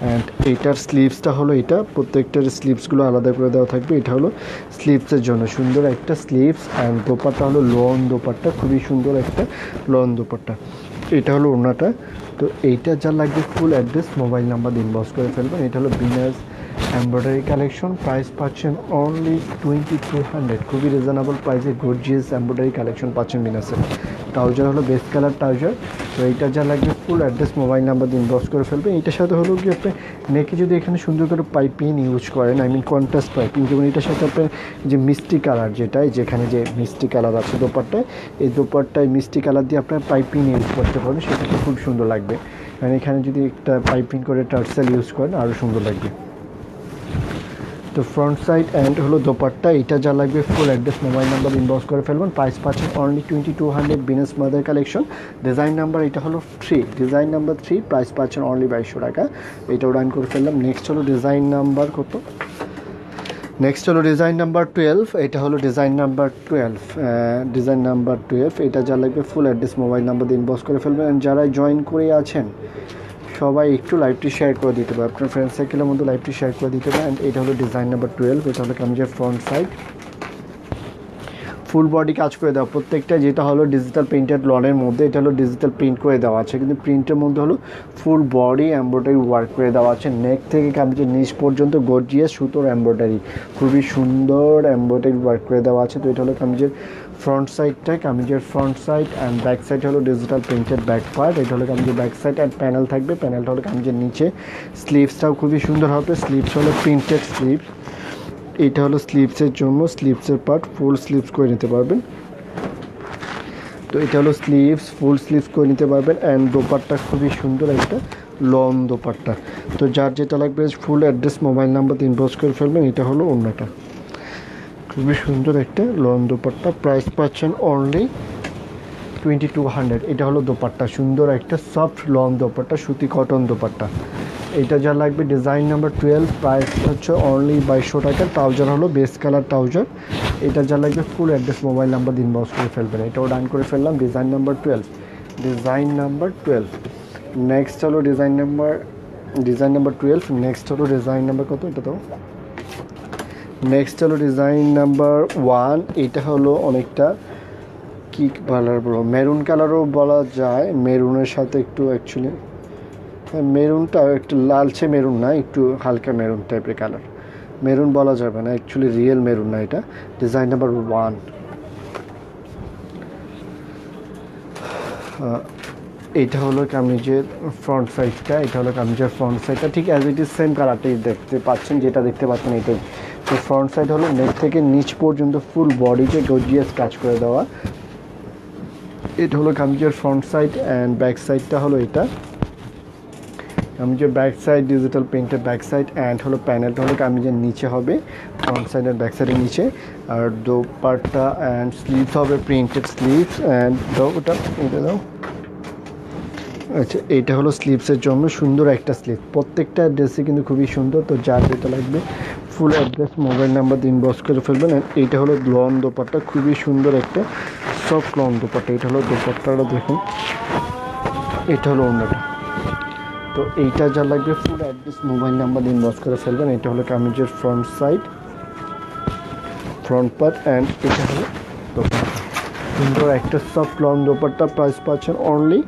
অ্যান্ড এইটার স্লিভসটা হলো এটা, প্রত্যেকটার স্লিভসগুলো আলাদা করে দেওয়া থাকবে। এটা হলো স্লিভসের জন্য সুন্দর একটা স্লিভস অ্যান্ড দোপাট্টা হলো লন দোপাট্টা, খুবই সুন্দর একটা লন দোপাট্টা। এটা হলো ওড়নাটা। তো এইটা যা লাগবে full address mobile number inbox করে ফেলবেন। এটা হলো বিনাস এমব্রয়ডারি কালেকশন, প্রাইস পাচ্ছেন অনলি 2200, খুবই রিজনেবল প্রাইসে গর্জিয়াস এমব্রয়ডারি কালেকশন পাচ্ছেন বিনাসে। ট্রাউজার হলো বেস কালার ট্রাউজার। তো এইটা যা লাগবে ফুল অ্যাড্রেস মোবাইল নাম্বার দিয়ে ইনবক্স করে ফেলবেন। এটার সাথে হলো কি আপনি নেকে যদি এখানে সুন্দর করে পাইপিং ইউজ করেন, আই মিন কন্ট্রাস্ট পাইপিং, যেমন এটার সাথে আপনার যে মিষ্টি কালার যেটাই যেখানে যে মিষ্টি কালার আছে দোপাট্টায়, এই দোপাট্টায় মিষ্টি কালার দিয়ে আপনার পাইপিং ইউজ করতে পারবেন, সেটা খুব সুন্দর লাগবে। কারণ এখানে যদি একটা পাইপিং করে টার্সেল ইউজ করেন আরও সুন্দর লাগবে। তো ফ্রন্ট সাইড অ্যান্ড হলো দোপাট্টা, এটা যা লাগবে full address mobile number inbox করে ফেলবেন। প্রাইস পাচ্ছেন অনলি 2200 বিনেস মাদার কালেকশন। ডিজাইন নাম্বার এটা হলো 3, ডিজাইন নাম্বার 3, প্রাইস পাচ্ছেন অনলি 2200 টাকা। এটাও ডান করে ফেললাম। নেক্সট হলো ডিজাইন নাম্বার কত, নেক্সট হলো ডিজাইন নাম্বার 12, এটা হলো ডিজাইন নাম্বার 12, ডিজাইন নাম্বার 12, এটা যা লাগবে ফুল অ্যাড্রেস মোবাইল নাম্বার দিয়ে ইনবক্স করে ফেলবেন। অ্যান্ড যারা জয়েন করে আছেন সবাই একটু লাইভটি শেয়ার করে দিতে পারে, আপনার ফ্রেন্ড সার্কেলের মধ্যে লাইভটি শেয়ার করে দিতে পারে। অ্যান্ড এটা হলো ডিজাইন নাম্বার 12, এটা হলো কামিজের ফ্রন্ট সাইড, ফুল বডি কাজ করে দেওয়া প্রত্যেকটা, যেটা হলো ডিজিটাল প্রিন্টেড লনের মধ্যে, এটা হলো ডিজিটাল প্রিন্ট করে দেওয়া আছে, কিন্তু প্রিন্টের মধ্যে হলো ফুল বডি এমব্রয়ডারি ওয়ার্ক করে দেওয়া আছে। নেক থেকে কামিজের নিচ পর্যন্ত গর্জিয়াস সুতোর এমব্রয়ডারি, খুবই সুন্দর এমব্রয়ডারি ওয়ার্ক করে দেওয়া আছে। তো এটা হলো কামিজের ফ্রন্ট সাইডটা, কামিজের front side. And back side হলো ডিজিটাল প্রিন্টেড ব্যাক পার্ট, এটা হলো কামিজের ব্যাক সাইড। অ্যান্ড প্যানেল থাকবে, প্যানেলটা হলো কামিজের নিচে। স্লিভসটাও খুবই সুন্দর হবে, স্লিভস হলো প্রিন্টেড স্লিভস, এটা হলো স্লিভসের জন্য, স্লিভসের পার্ট ফুল স্লিভস করে নিতে পারবেন। তো এটা হলো স্লিভস, ফুল স্লিভস করে নিতে পারবেন। অ্যান্ড দোপাট্টা খুবই সুন্দর একটা লং দোপাট্টা। তো যার যেটা লাগবে full address mobile number inbox করে ফেলবেন। এটা হলো অন্যটা, খুবই সুন্দর একটা লং দোপাট্টা, প্রাইস পাচ্ছেন অনলি 2200। এটা হলো দোপাট্টা, সুন্দর একটা সফট লং দোপাট্টা, সুতি কটন দোপাট্টা। এটা যা লাগবে ডিজাইন নাম্বার 12, প্রাইস হচ্ছে অনলি 2200 টাকা। ট্রাউজার হলো বেস কালার ট্রাউজার। এটা যা লাগবে full address mobile number inbox করে ফেলবেন। এটাও ডান করে ফেললাম। Design number 12, design number 12। Next হলো ডিজাইন নাম্বার 12। নেক্সট হলো ডিজাইন নাম্বার কত, এটা তো নেক্সট হলো ডিজাইন নাম্বার 1। এটা হলো অনেকটা কি কালার বলো, মেরুন কালারও বলা যায়, মেরুনের সাথে একটু অ্যাকচুয়ালি মেরুনটা একটু লালচে মেরুন না, একটু হালকা মেরুন টাইপের কালার, মেরুন বলা যাবে না, অ্যাকচুয়ালি রিয়েল মেরুন না। এটা ডিজাইন নাম্বার 1। এটা হলো কামিজের ফ্রন্ট সাইডটা, এটা হলো কামিজের ফ্রন্ট সাইডটা, ঠিক অ্যাজ ইট ইজ সেম কালারটাই দেখতে পাচ্ছেন, যেটা দেখতে পাচ্ছেন এটাই। তো ফ্রন্ট সাইড হলো নেক থেকে নিচ পর্যন্ত ফুল বডিতে গর্জিয়াস কাজ করে দেওয়া। এটা হলো কামিজের ফ্রন্ট সাইড। অ্যান্ড ব্যাক সাইডটা হলো এটা, কামিজের ব্যাক সাইড ডিজিটাল প্রিন্টের ব্যাক সাইড। অ্যান্ড হলো প্যানেলটা হলো কামিজের নিচে হবে, ফ্রন্ট সাইড আর ব্যাক সাইডের নিচে। আর দোপাট্টা অ্যান্ড স্লিভস হবে প্রিন্টেড স্লিভস। অ্যান্ড ওটা এটা দাও, আচ্ছা এইটা হলো স্লিভসের জন্য সুন্দর একটা স্লিভ, প্রত্যেকটা ড্রেসে কিন্তু খুবই সুন্দর। তো যার যেটা লাগবে full address mobile number inbox করে ফেলবেন। অ্যান্ড এইটা হলো লং দোপাট্টা, খুবই সুন্দর একটা সফট লং দোপাট্টা। এটা হলো দোপাট্টাটা দেখুন, এটা হলো অন্যটা। তো এইটা যা লাগবে full address mobile number inbox করে ফেলবেন। এটা হলো কামিজের front side, front part. And এটা হলো দোপাট্টা, সুন্দর একটা সফট লং দোপাট্টা। প্রাইস পাচ্ছেন অনলি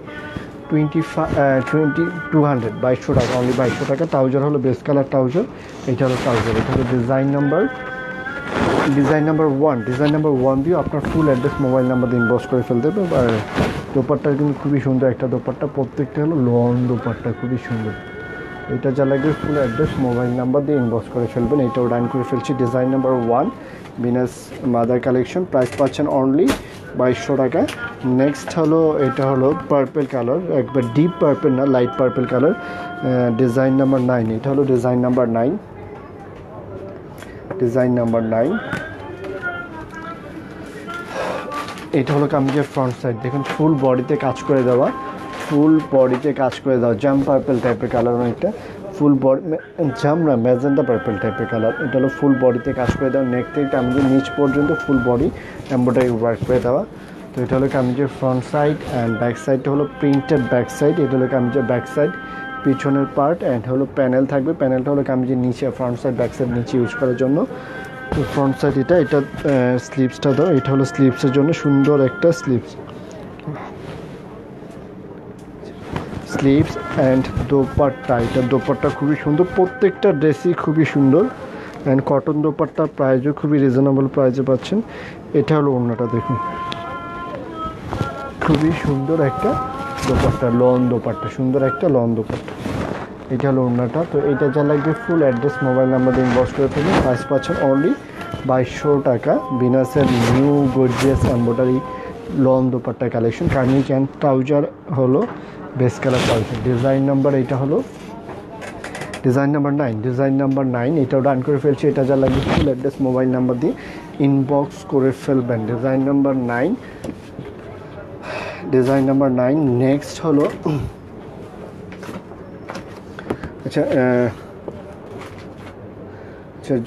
2200, 2200 টাকা, অনলি 2200 টাকা। ট্রাউজার হলো বেস কালার ট্রাউজার, এটা হলো ট্রাউজার। এটা হলো ডিজাইন নাম্বার 1, ডিজাইন নাম্বার 1 দিয়ে আপনার ফুল অ্যাড্রেস মোবাইল নাম্বার ইনবক্স করে ফেলতে হবে। আর দোপাট্টা কিন্তু খুবই সুন্দর একটা দোপাট্টা, প্রত্যেকটা হলো লং দোপাট্টা, খুবই সুন্দর। এটা যা লাগবে ফুল অ্যাড্রেস মোবাইল নাম্বার দিয়ে ইনবক্স করে ফেলবেন। এটাও ডান করে ফেলছি। Design number 1 Binas mother collection, price পাচ্ছেন অনলি 2200 টাকা। নেক্সট হলো এটা হলো পার্পেল কালার, একবার ডিপ পার্পেল না, light purple colour, design number 9। এটা হলো ডিজাইন নাম্বার 9, ডিজাইন নাম্বার 9। এটা হলো কামিজের ফ্রন্ট সাইড, দেখুন ফুল বডিতে কাজ করে দেওয়া, ফুল বডিতে কাজ করে দেওয়া জাম পার্পেল টাইপের কালার, অনেকটা ফুল বডি জাম না ম্যাজেন্টা পার্পেল টাইপের কালার। এটা হলো ফুল বডিতে কাজ করে দেওয়া, নেক থেকে কামিজের নিচ পর্যন্ত ফুল বডি এমব্রয়ডারি ওয়ার্ক করে দেওয়া। তো এটা হলো কামিজের ফ্রন্ট সাইড। অ্যান্ড ব্যাক সাইডটা হলো প্রিন্টেড ব্যাক সাইড, এটা হলো কামিজের ব্যাক সাইড পিছনের পার্ট। অ্যান্ড হলো প্যানেল থাকবে, প্যানেলটা হলো কামিজের নিচে, ফ্রন্ট সাইড ব্যাক সাইড নিচে ইউজ করার জন্য। তো ফ্রন্ট সাইড এটা স্লিভসটা দাও, এটা হলো স্লিভসের জন্য সুন্দর একটা স্লিভস, অ্যান্ড দোপাট্টা, এটা দোপাট্টা খুবই সুন্দর, প্রত্যেকটা ড্রেসই খুবই সুন্দর। অ্যান্ড কটন দোপাট্টা, প্রাইসও খুবই রিজনেবল প্রাইসে পাচ্ছেন। এটা হলো ওড়নাটা দেখুন, খুবই সুন্দর একটা দোপাট্টা, লন দোপাট্টা, সুন্দর একটা লন দোপাট্টা। এটা হলো ওড়নাটা। তো এটা যা লাগবে ফুল অ্যাড্রেস মোবাইল নাম্বার দিয়ে ইনবক্স করে ফেলবেন। প্রাইস পাচ্ছেন অনলি 2200 টাকা। বিনাসের new gorgeous embroidery lawn dupatta collection. Kameez and trouser হলো base colour trouser. Design number এটা হলো ডিজাইন নাম্বার 9, ডিজাইন নাম্বার 9। এটাও ডান করে ফেলছি। এটা যা লাগবে ফুল অ্যাড্রেস মোবাইল নাম্বার দিয়ে ইনবক্স করে ফেলবেন। Design number 9, design number 9। Next হলো আচ্ছা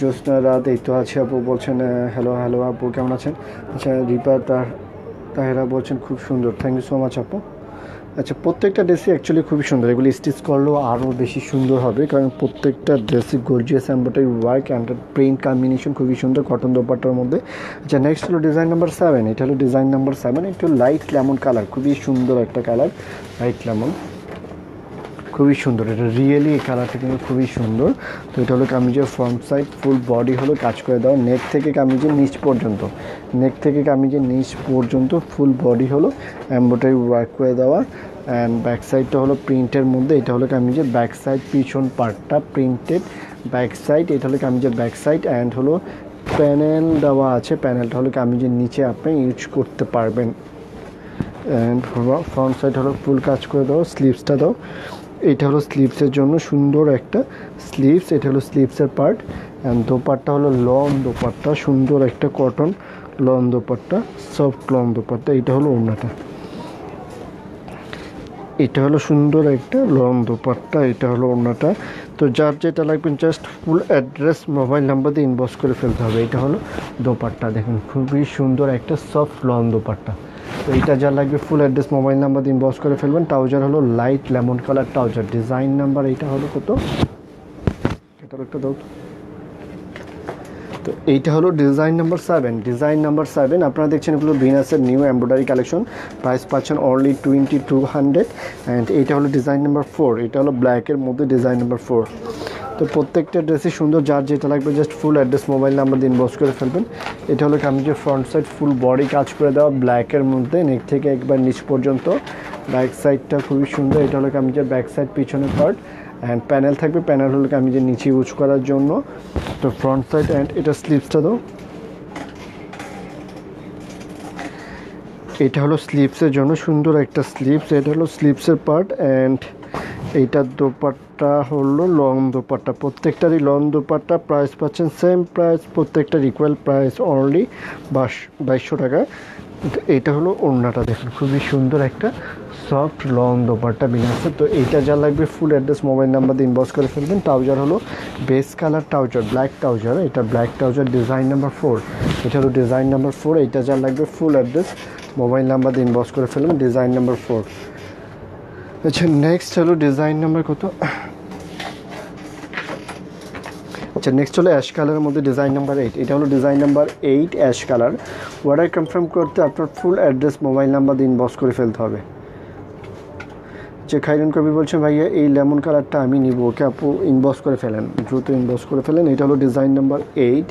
জ্যোৎস্না রাত, এই তো আছে আপু বলছেন হ্যালো হ্যালো আপু কেমন আছেন? আচ্ছা রিপা তাহেরা বলছেন খুব সুন্দর, থ্যাংক ইউ সো মাচ আপু। আচ্ছা প্রত্যেকটা ড্রেসই অ্যাকচুয়ালি খুবই সুন্দর, এগুলি স্টিচ করলেও আরও বেশি সুন্দর হবে, কারণ প্রত্যেকটা ড্রেসই gorgeous embroidery work and print combination খুবই সুন্দর কটন দোপাট্টার মধ্যে। আচ্ছা নেক্সট হলো ডিজাইন নাম্বার 7। এটা হলো ডিজাইন নাম্বার 7। একটু লাইট লেমন কালার, খুবই সুন্দর একটা কালার, লাইট লেমন, খুবই সুন্দর। এটা রিয়েলি এই কালারটা কিন্তু খুবই সুন্দর। তো এটা হলো কামিজের ফ্রন্ট সাইড, ফুল বডি হলো কাজ করে দেওয়া, নেক থেকে কামিজের নিচ পর্যন্ত, নেক থেকে কামিজের নিচ পর্যন্ত ফুল বডি হলো এমব্রয়ডারি ওয়ার্ক করে দেওয়া। অ্যান্ড ব্যাক সাইডটা হলো প্রিন্টের মধ্যে। এটা হলো কামিজের ব্যাক সাইড, পিছন পার্টটা প্রিন্টেড ব্যাক সাইড। এটা হলো কামিজের ব্যাক সাইড। অ্যান্ড হলো প্যানেল দেওয়া আছে, প্যানেলটা হলো কামিজের নিচে আপনি ইউজ করতে পারবেন। অ্যান্ড ফ্রন্ট সাইড হলো ফুল কাজ করে দাও, স্লিভসটা দাও। এটা হলো স্লিভসের জন্য সুন্দর একটা স্লিভস, এটা হলো স্লিভসের পার্ট। অ্যান্ড দোপাট্টা হলো লং দোপাট্টা, সুন্দর একটা cotton long dupatta, soft long dupatta. এটা হলো ওড়নাটা, এটা হলো সুন্দর একটা লং দোপাট্টা, এটা হলো ওড়নাটা। তো যার যেটা লাগবে জাস্ট ফুল অ্যাড্রেস মোবাইল নাম্বার দিয়ে ইনবক্স করে ফেলতে হবে। এটা হলো দোপাট্টা, দেখুন খুবই সুন্দর একটা সফট লং দোপাট্টা। তো এইটা যা লাগবে ফুল অ্যাড্রেস মোবাইল নাম্বার দিয়ে ইনবক্স করে ফেলবেন। ট্রাউজার হলো light lemon colour trouser. Design number এইটা হলো কত, এটা একটা দাও। তো এইটা হলো ডিজাইন নাম্বার 7। ডিজাইন নাম্বার 7 আপনারা দেখছেন এগুলো ভিনাসের নিউ এমব্রয়ডারি কালেকশন। প্রাইস পাচ্ছেন অনলি 2200। অ্যান্ড এইটা হলো ডিজাইন নাম্বার 4। এটা হলো ব্ল্যাকের মধ্যে ডিজাইন নাম্বার 4। তো প্রত্যেকটা ড্রেসই সুন্দর, যার যেটা লাগবে জাস্ট ফুল অ্যাড্রেস মোবাইল নাম্বার দিয়ে ইনবক্স করে ফেলবেন। এটা হলো কামিজের ফ্রন্ট সাইড, ফুল বডি কাজ করে দেওয়া ব্ল্যাকের মধ্যে, নেক থেকে একবার নিচ পর্যন্ত। ব্যাক সাইডটা খুবই সুন্দর। এটা হলো কামিজের ব্যাক সাইড, পিছনের পার্ট। অ্যান্ড প্যানেল থাকবে, প্যানেল হলো কামিজের নিচে ইউজ করার জন্য। তো ফ্রন্ট সাইড অ্যান্ড এটা স্লিভসটা দাও। এটা হলো স্লিভসের জন্য সুন্দর একটা স্লিভস, এটা হলো স্লিভসের পার্ট। অ্যান্ড এইটার দোপাট্টা হলো লং দোপাট্টা, প্রত্যেকটারই লং দোপাট্টা। প্রাইস পাচ্ছেন সেম প্রাইস, প্রত্যেকটার ইকুয়াল প্রাইস অনলি 2200 টাকা। এটা হলো ওড়নাটা, দেখুন খুবই সুন্দর একটা সফট লং দোপাট্টা বিনাসের। তো এইটা যা লাগবে ফুল অ্যাড্রেস মোবাইল নাম্বার দিয়ে ইনবক্স করে ফেলবেন। ট্রাউজার হলো base colour trouser, black trouser. এটা ব্ল্যাক ট্রাউজার, ডিজাইন নাম্বার 4। এটা হলো ডিজাইন নাম্বার 4। এইটা যা লাগবে ফুল অ্যাড্রেস মোবাইল নাম্বার দিয়ে ইনবক্স করে ফেলবেন। Design number 4। আচ্ছা নেক্সট হলো ডিজাইন নাম্বার কত, আচ্ছা নেক্সট হলো অ্যাশ কালারের মধ্যে ডিজাইন নাম্বার 8। এটা হলো design number 8 ash colour. Order confirm করতে আপনার ফুল অ্যাড্রেস মোবাইল নাম্বার দিয়ে ইনবক্স করে ফেলতে হবে। যে খাইরুন কবি বলছেন ভাইয়া এই লেমন কালারটা আমি নিব, ওকে আপু ইনবক্স করে ফেলেন, দ্রুত ইনবক্স করে ফেলেন। এটা হলো ডিজাইন নাম্বার 8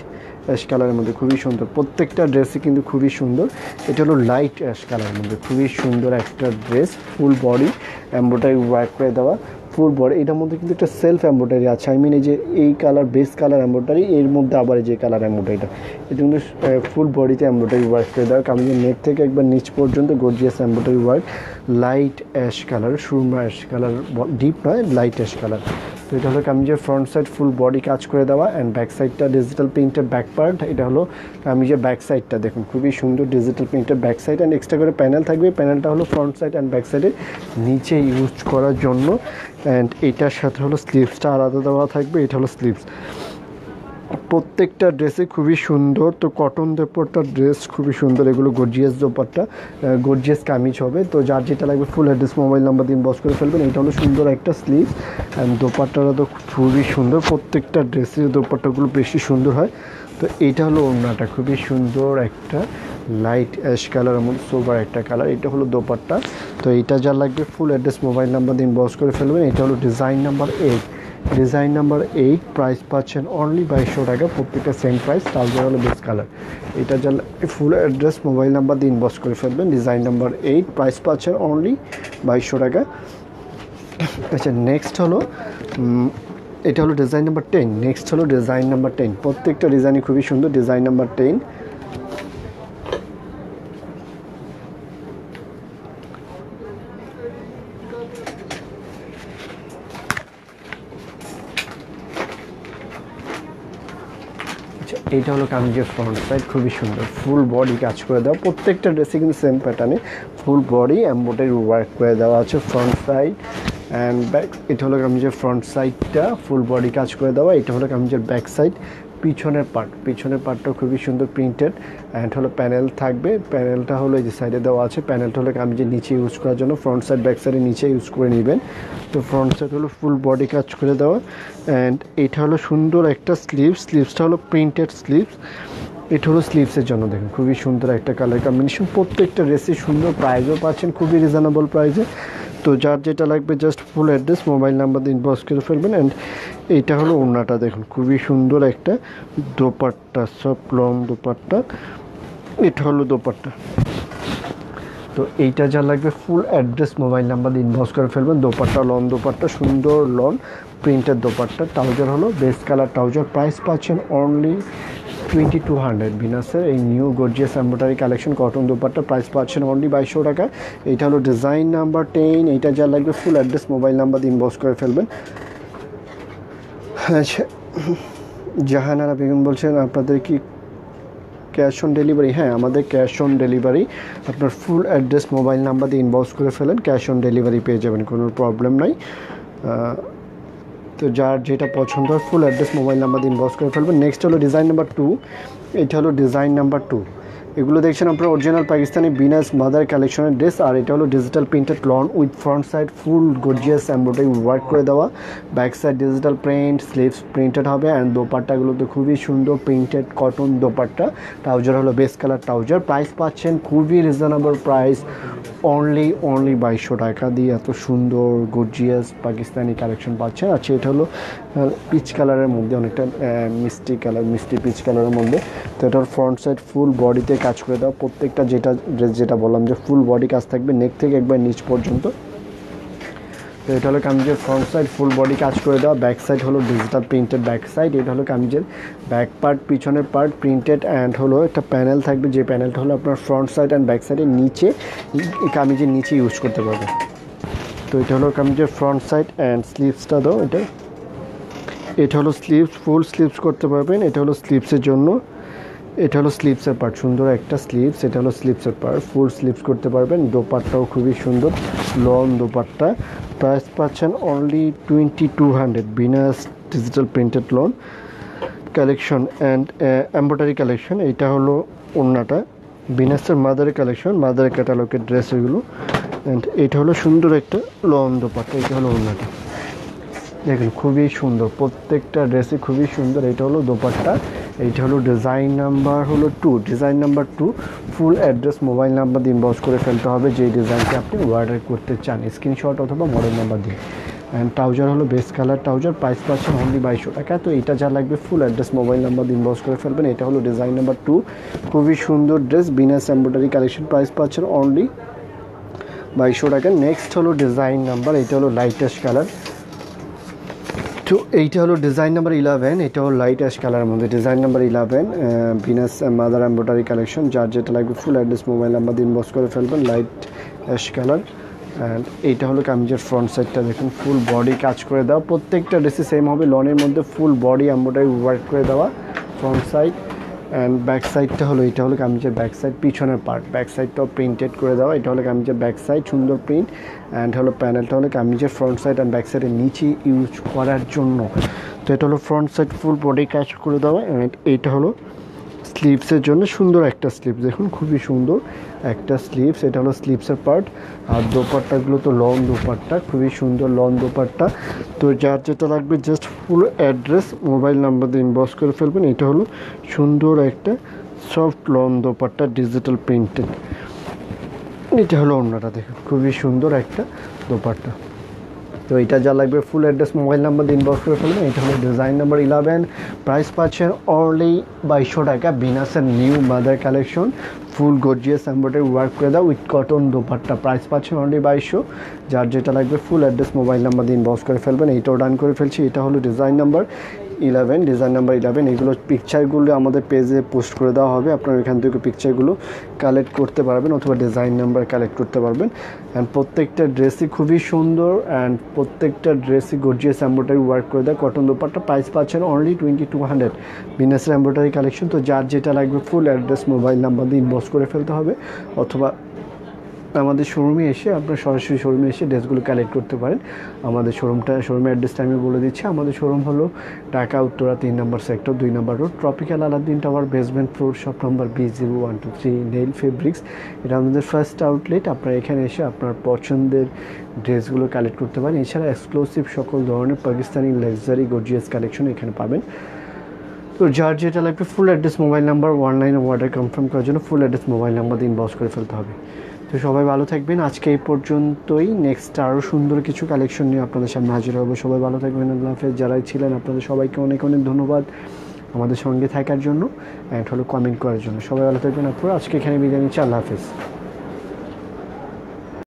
অ্যাশ কালারের মধ্যে, খুবই সুন্দর। প্রত্যেকটা ড্রেসই কিন্তু খুবই সুন্দর। এটা হলো লাইট অ্যাশ কালারের মধ্যে, খুবই সুন্দর একটা dress, full body embroidery work করে দেওয়া, ফুল বডি। এটার মধ্যে কিন্তু একটা সেলফ এমব্রয়ডারি আছে, আই মিন এই যে এই কালার বেস কালার এমব্রয়ডারি, এর মধ্যে আবার এই যে কালার এমব্রয়ডারিটা, এটা কিন্তু ফুল বডিতে এমব্রয়ডারি ওয়ার্ক করে দেওয়া। কামিজের নেক থেকে একবার নিচ পর্যন্ত gorgeous embroidery work, light ash colour, Surma ash colour, deep নয় লাইট অ্যাশ কালার। তো এটা হলো কামিজের ফ্রন্ট সাইড, ফুল বডি কাজ করে দেওয়া। অ্যান্ড ব্যাক সাইডটা ডিজিটাল প্রিন্টের ব্যাক পার্ট। এটা হলো কামিজের ব্যাক সাইডটা, দেখুন খুবই সুন্দর ডিজিটাল প্রিন্টের ব্যাক সাইড। অ্যান্ড এক্সট্রা করে প্যানেল থাকবে, প্যানেলটা হলো ফ্রন্ট সাইড অ্যান্ড ব্যাক সাইডের নিচে ইউজ করার জন্য। অ্যান্ড এটার সাথে হলো স্লিভসটা আলাদা দেওয়া থাকবে, এটা হলো স্লিভস। প্রত্যেকটা ড্রেসে খুবই সুন্দর। তো কটন দোপাট্টা ড্রেস খুবই সুন্দর, এগুলো গর্জিয়াস দোপাট্টা, গর্জিয়াস কামিজ হবে। তো যার যেটা লাগবে ফুল অ্যাড্রেস মোবাইল নাম্বার দিয়ে ইনবক্স করে ফেলবেন। এটা হলো সুন্দর একটা স্লিভ। অ্যান্ড দোপাট্টাটা তো খুবই সুন্দর, প্রত্যেকটা ড্রেসের দোপাট্টাগুলো বেশি সুন্দর হয়। তো এটা হলো ওড়নাটা, খুবই সুন্দর একটা লাইট অ্যাশ কালার মধ্যে সোবার একটা কালার। এটা হলো দোপাট্টা। তো এইটা যা লাগবে ফুল অ্যাড্রেস মোবাইল নাম্বার দিয়ে ইনবক্স করে ফেলবেন। এটা হলো design number 8। Design number 8, price পাচ্ছেন অনলি 2200 টাকা, প্রত্যেকটা সেম প্রাইস। ট্রাউজার হলো বেস্ট কালার। এটা যা ফুল অ্যাড্রেস মোবাইল নাম্বার দিয়ে ইনবক্স করে ফেলবেন। ডিজাইন নাম্বার 8, প্রাইস পাচ্ছেন অনলি 2200 টাকা। আচ্ছা, নেক্সট হলো এটা হলো ডিজাইন নাম্বার 10। নেক্সট হলো ডিজাইন নাম্বার 10, প্রত্যেকটা ডিজাইনই খুবই সুন্দর। ডিজাইন নাম্বার 10, এইটা হলো কামিজের ফ্রন্ট সাইড, খুবই সুন্দর। ফুল বডি কাজ করে দেওয়া, প্রত্যেকটা ড্রেসে কিন্তু সেম প্যাটার্নে ফুল বডি এমব্রয়ডারি ওয়ার্ক করে দেওয়া আছে ফ্রন্ট সাইড অ্যান্ড ব্যাক। এটা হলো কামিজের ফ্রন্ট সাইডটা, ফুল বডি কাজ করে দেওয়া। এটা হলো কামিজের ব্যাক সাইড, পিছনের পার্টটাও খুবই সুন্দর প্রিন্টেড অ্যান্ড হলো প্যানেল থাকবে। প্যানেলটা হলো এই যে সাইডে দেওয়া আছে। প্যানেলটা হলো কামিজের নিচে ইউজ করার জন্য, ফ্রন্ট সাইড ব্যাক সাইডে নিচে ইউজ করে নেবেন। তো ফ্রন্ট সাইড হলো ফুল বডি কাজ করে দেওয়া অ্যান্ড এটা হলো সুন্দর একটা স্লিভসটা হলো প্রিন্টেড স্লিভস। এটা হলো স্লিভসের জন্য, দেখুন খুবই সুন্দর একটা কালার কম্বিনেশন। প্রত্যেকটা ড্রেসে সুন্দর, প্রাইসও পাচ্ছেন খুবই রিজনেবল প্রাইসে। তো যার যেটা লাগবে জাস্ট ফুল অ্যাড্রেস মোবাইল নাম্বার দিয়ে ইনবক্স করে ফেলবেন। অ্যান্ড এইটা হলো ওড়নাটা, দেখুন খুবই সুন্দর একটা দোপাট্টা, সব লং দোপাট্টা। এটা হলো দোপাট্টা। তো এইটা যা লাগবে ফুল অ্যাড্রেস মোবাইল নাম্বার দিয়ে ইনবক্স করে ফেলবেন। দোপাট্টা লং দোপাট্টা, সুন্দর লং প্রিন্টের দোপাট্টা। ট্রাউজার হলো বেস্ট কালার ট্রাউজার। প্রাইস পাচ্ছেন অনলি 2200। ভিনাসের এই new gorgeous embroidery collection cotton dupatta, price পাচ্ছেন অনলি 2200 টাকা। এইটা হলো ডিজাইন নাম্বার 10। এইটা যা লাগবে ফুল অ্যাড্রেস মোবাইল নাম্বার দিয়ে ইনবক্স করে ফেলবেন। আচ্ছা, জাহানারা বেগম বলছেন আপনাদের কি ক্যাশ অন ডেলিভারি? হ্যাঁ, আমাদের ক্যাশ অন ডেলিভারি। আপনার ফুল অ্যাড্রেস মোবাইল নাম্বার দিয়ে ইনবক্স করে ফেলেন, ক্যাশ অন ডেলিভারি পেয়ে যাবেন, কোনো প্রবলেম নাই। তো যার যেটা পছন্দ হয় ফুল অ্যাড্রেস মোবাইল নাম্বার দিয়ে ইনবক্স করে ফেলবেন। নেক্সট হলো ডিজাইন নাম্বার 2। এটা হলো ডিজাইন নাম্বার 2। এগুলো দেখছেন আপনার অরিজিনাল পাকিস্তানি বিনাস মাদার কালেকশনের ড্রেস। আর এটা হলো digital printed lawn with front side full gorgeous embroidery work করে দেওয়া, back side digital print, sleeves printed হবে অ্যান্ড দোপাট্টাগুলো তো খুবই সুন্দর প্রিন্টেড কটন দোপাট্টা। ট্রাউজার হলো বেস্ট কালার ট্রাউজার। প্রাইস পাচ্ছেন খুবই রিজনেবল প্রাইস, অনলি 2200 টাকা দিয়ে এত সুন্দর গর্জিয়াস পাকিস্তানি কালেকশন পাচ্ছেন। আচ্ছা, এটা হলো পিচ কালারের মধ্যে, অনেকটা মিষ্টি পিচ কালারের মধ্যে। তো এটার ফ্রন্ট সাইড ফুল বডিতে কাজ করে দেওয়া, প্রত্যেকটা যেটা বললাম যে ফুল বডি কাজ থাকবে নেক থেকে একবার নিচ পর্যন্ত। তো এটা হলো কামিজের ফ্রন্ট সাইড, ফুল বডি কাজ করে দেওয়া। ব্যাক সাইড হলো ডিজিটাল প্রিন্টেড ব্যাক সাইড। এটা হলো কামিজের ব্যাক পার্ট, পিছনের পার্ট প্রিন্টেড অ্যান্ড হলো একটা প্যানেল থাকবে, যে প্যানেলটা হলো আপনার ফ্রন্ট সাইড অ্যান্ড ব্যাক সাইডের নিচে, কামিজের নিচে ইউজ করতে পারবে। তো এটা হলো কামিজের ফ্রন্ট সাইড অ্যান্ড স্লিভসটা দাও। এটা হলো স্লিভস, ফুল স্লিভস করতে পারবেন। এটা হলো স্লিভসের জন্য, এটা হলো স্লিভসের পার্ট, সুন্দর একটা স্লিভস। এটা হলো স্লিভসের পার্ট, ফুল স্লিভস করতে পারবেন। দোপাট্টাও খুবই সুন্দর লং দোপাট্টা। প্রাইস পাচ্ছেন only 2200। Binas digital printed loan collection and embroidery collection. এইটা হলো ওড়নাটা, বিনাসের মাদারের কালেকশন, মাদারের ক্যাটালগের ড্রেস এগুলো। অ্যান্ড এটা হলো সুন্দর একটা লং দোপাট্টা। এটা হলো ওড়নাটা, দেখুন খুবই সুন্দর, প্রত্যেকটা ড্রেসই খুবই সুন্দর। এটা হলো দোপাট্টা। এইটা হলো ডিজাইন নাম্বার 2। ডিজাইন নাম্বার 2 ফুল অ্যাড্রেস মোবাইল নাম্বার দিয়ে ইনবক্স করে ফেলতে হবে যে ডিজাইনটি আপনি অর্ডার করতে চান, স্ক্রিনশট অথবা মডেল নাম্বার দিয়ে। অ্যান্ড ট্রাউজার হলো বেস্ট কালার ট্রাউজার। প্রাইস পাচ্ছেন অনলি 2200 টাকা। তো এটা যা লাগবে ফুল অ্যাড্রেস মোবাইল নাম্বার দিয়ে ইনবক্স করে ফেলবেন। এটা হলো ডিজাইন নাম্বার 2, খুবই সুন্দর dress, Binas embroidery collection. Price পাচ্ছেন অনলি 2200 টাকা। নেক্সট হলো ডিজাইন নাম্বার, এটা হলো লাইট অ্যাশ কালার। তো এইটা হলো ডিজাইন নাম্বার 11। এটা হলো লাইট অ্যাশ কালারের মধ্যে design number 11, Venus mother embroidery collection. যার যেটা লাগবে ফুল অ্যাড্রেস মোবাইল নাম্বার দিয়ে ইনবক্স করে ফেলবেন। Light ash colour. অ্যান্ড এইটা হলো কামিজের ফ্রন্ট সাইডটা, দেখুন ফুল বডি কাজ করে দেওয়া, প্রত্যেকটা ড্রেসে সেম হবে। লনের মধ্যে ফুল বডি এমব্রয়ডারি ওয়ার্ক করে দেওয়া ফ্রন্ট সাইড। অ্যান্ড ব্যাক সাইডটা হলো, এটা হলো কামিজের ব্যাক সাইড, পিছনের পার্ট ব্যাক সাইডটাও প্রিন্টেড করে দেওয়া। এটা হলো কামিজের ব্যাক সাইড, সুন্দর প্রিন্ট। অ্যান্ড হলো প্যানেলটা হলো কামিজের ফ্রন্ট সাইড অ্যান্ড ব্যাক সাইডের নিচে ইউজ করার জন্য। তো এটা হলো ফ্রন্ট সাইড ফুল বডি কাজ করে দেওয়া। অ্যান্ড এইটা হলো স্লিভসের জন্য, সুন্দর একটা স্লিভস, দেখুন খুবই সুন্দর একটা স্লিভস। এটা হলো স্লিভসের পার্ট। আর দোপাট্টাগুলো তো লং দোপাট্টা, খুবই সুন্দর লং দোপাট্টা। তো যার যেটা লাগবে জাস্ট ফুল অ্যাড্রেস মোবাইল নাম্বার দিয়ে ইনবক্স করে ফেলবেন। এটা হলো সুন্দর একটা soft long dupatta, digital printed. এটা হলো ওড়নাটা, দেখুন খুবই সুন্দর একটা দোপাট্টা। তো এটা যা লাগবে ফুল অ্যাড্রেস মোবাইল নাম্বার দিয়ে ইনবক্স করে ফেলবেন। এটা হলো ডিজাইন নাম্বার 11, প্রাইস পাচ্ছেন অনলি 2200 টাকা। বিনাসের new mother collection, full gorgeous embroidery work করে দাও উইথ কটন দোপাট্টা, প্রাইস পাচ্ছেন অনলি 2200। যার যেটা লাগবে ফুল অ্যাড্রেস মোবাইল নাম্বার দিয়ে ইনবক্স করে ফেলবেন। এইটাও ডান করে ফেলছি। এটা হলো ডিজাইন নাম্বার 11, ডিজাইন নাম্বার 11। এগুলো পিকচারগুলো আমাদের পেজে পোস্ট করে দেওয়া হবে, আপনারা এখান থেকে পিকচারগুলো কালেক্ট করতে পারবেন অথবা ডিজাইন নাম্বার কালেক্ট করতে পারবেন। অ্যান্ড প্রত্যেকটা ড্রেসই খুবই সুন্দর অ্যান্ড প্রত্যেকটা ড্রেসই গর্জিয়াস এমব্রয়ডারি ওয়ার্ক করে দেয় কটন দোপাট্টা, প্রাইস পাচ্ছেন অনলি 2200। বিনাসের এমব্রয়ডারি কালেকশন। তো যার যেটা লাগবে ফুল অ্যাড্রেস মোবাইল নাম্বার দিয়ে ইনবক্স করে ফেলতে হবে অথবা আমাদের শোরুমে এসে আপনার সরাসরি শোরুমে এসে ড্রেসগুলো কালেক্ট করতে পারেন। আমাদের শোরুমের অ্যাড্রেসটা আমি বলে দিচ্ছি। আমাদের শোরুম হলো Dhaka Uttara 3 number sector 2 number road, tropical Aladdin tower, basement floor, shop number B0123, nail fabrics. এটা আমাদের ফার্স্ট আউটলেট। আপনারা এখানে এসে আপনার পছন্দের ড্রেসগুলো কালেক্ট করতে পারেন। এছাড়া এক্সক্লুসিভ সকল ধরনের পাকিস্তানি লাক্সারি গর্জিয়াস কালেকশন এখানে পাবেন। তো যার যেটা লাগবে ফুল অ্যাড্রেস মোবাইল নাম্বার, অনলাইনে অর্ডার কনফার্ম করার জন্য ফুল অ্যাড্রেস মোবাইল নাম্বার দিয়ে ইনবক্স করে ফেলতে হবে। তো সবাই ভালো থাকবেন। আজকে এই পর্যন্তই। নেক্সট আরও সুন্দর কিছু কালেকশন নিয়ে আপনাদের সামনে হাজির হবে। সবাই ভালো থাকবেন। আল্লাহ হাফেজ। যারাই ছিলেন আপনাদের সবাইকে অনেক অনেক ধন্যবাদ আমাদের সঙ্গে থাকার জন্য অ্যান্ড হলো কমেন্ট করার জন্য। সবাই ভালো থাকবেন। আপনারা আজকে এখানে বিদায় নিচ্ছি। আল্লাহ হাফেজ।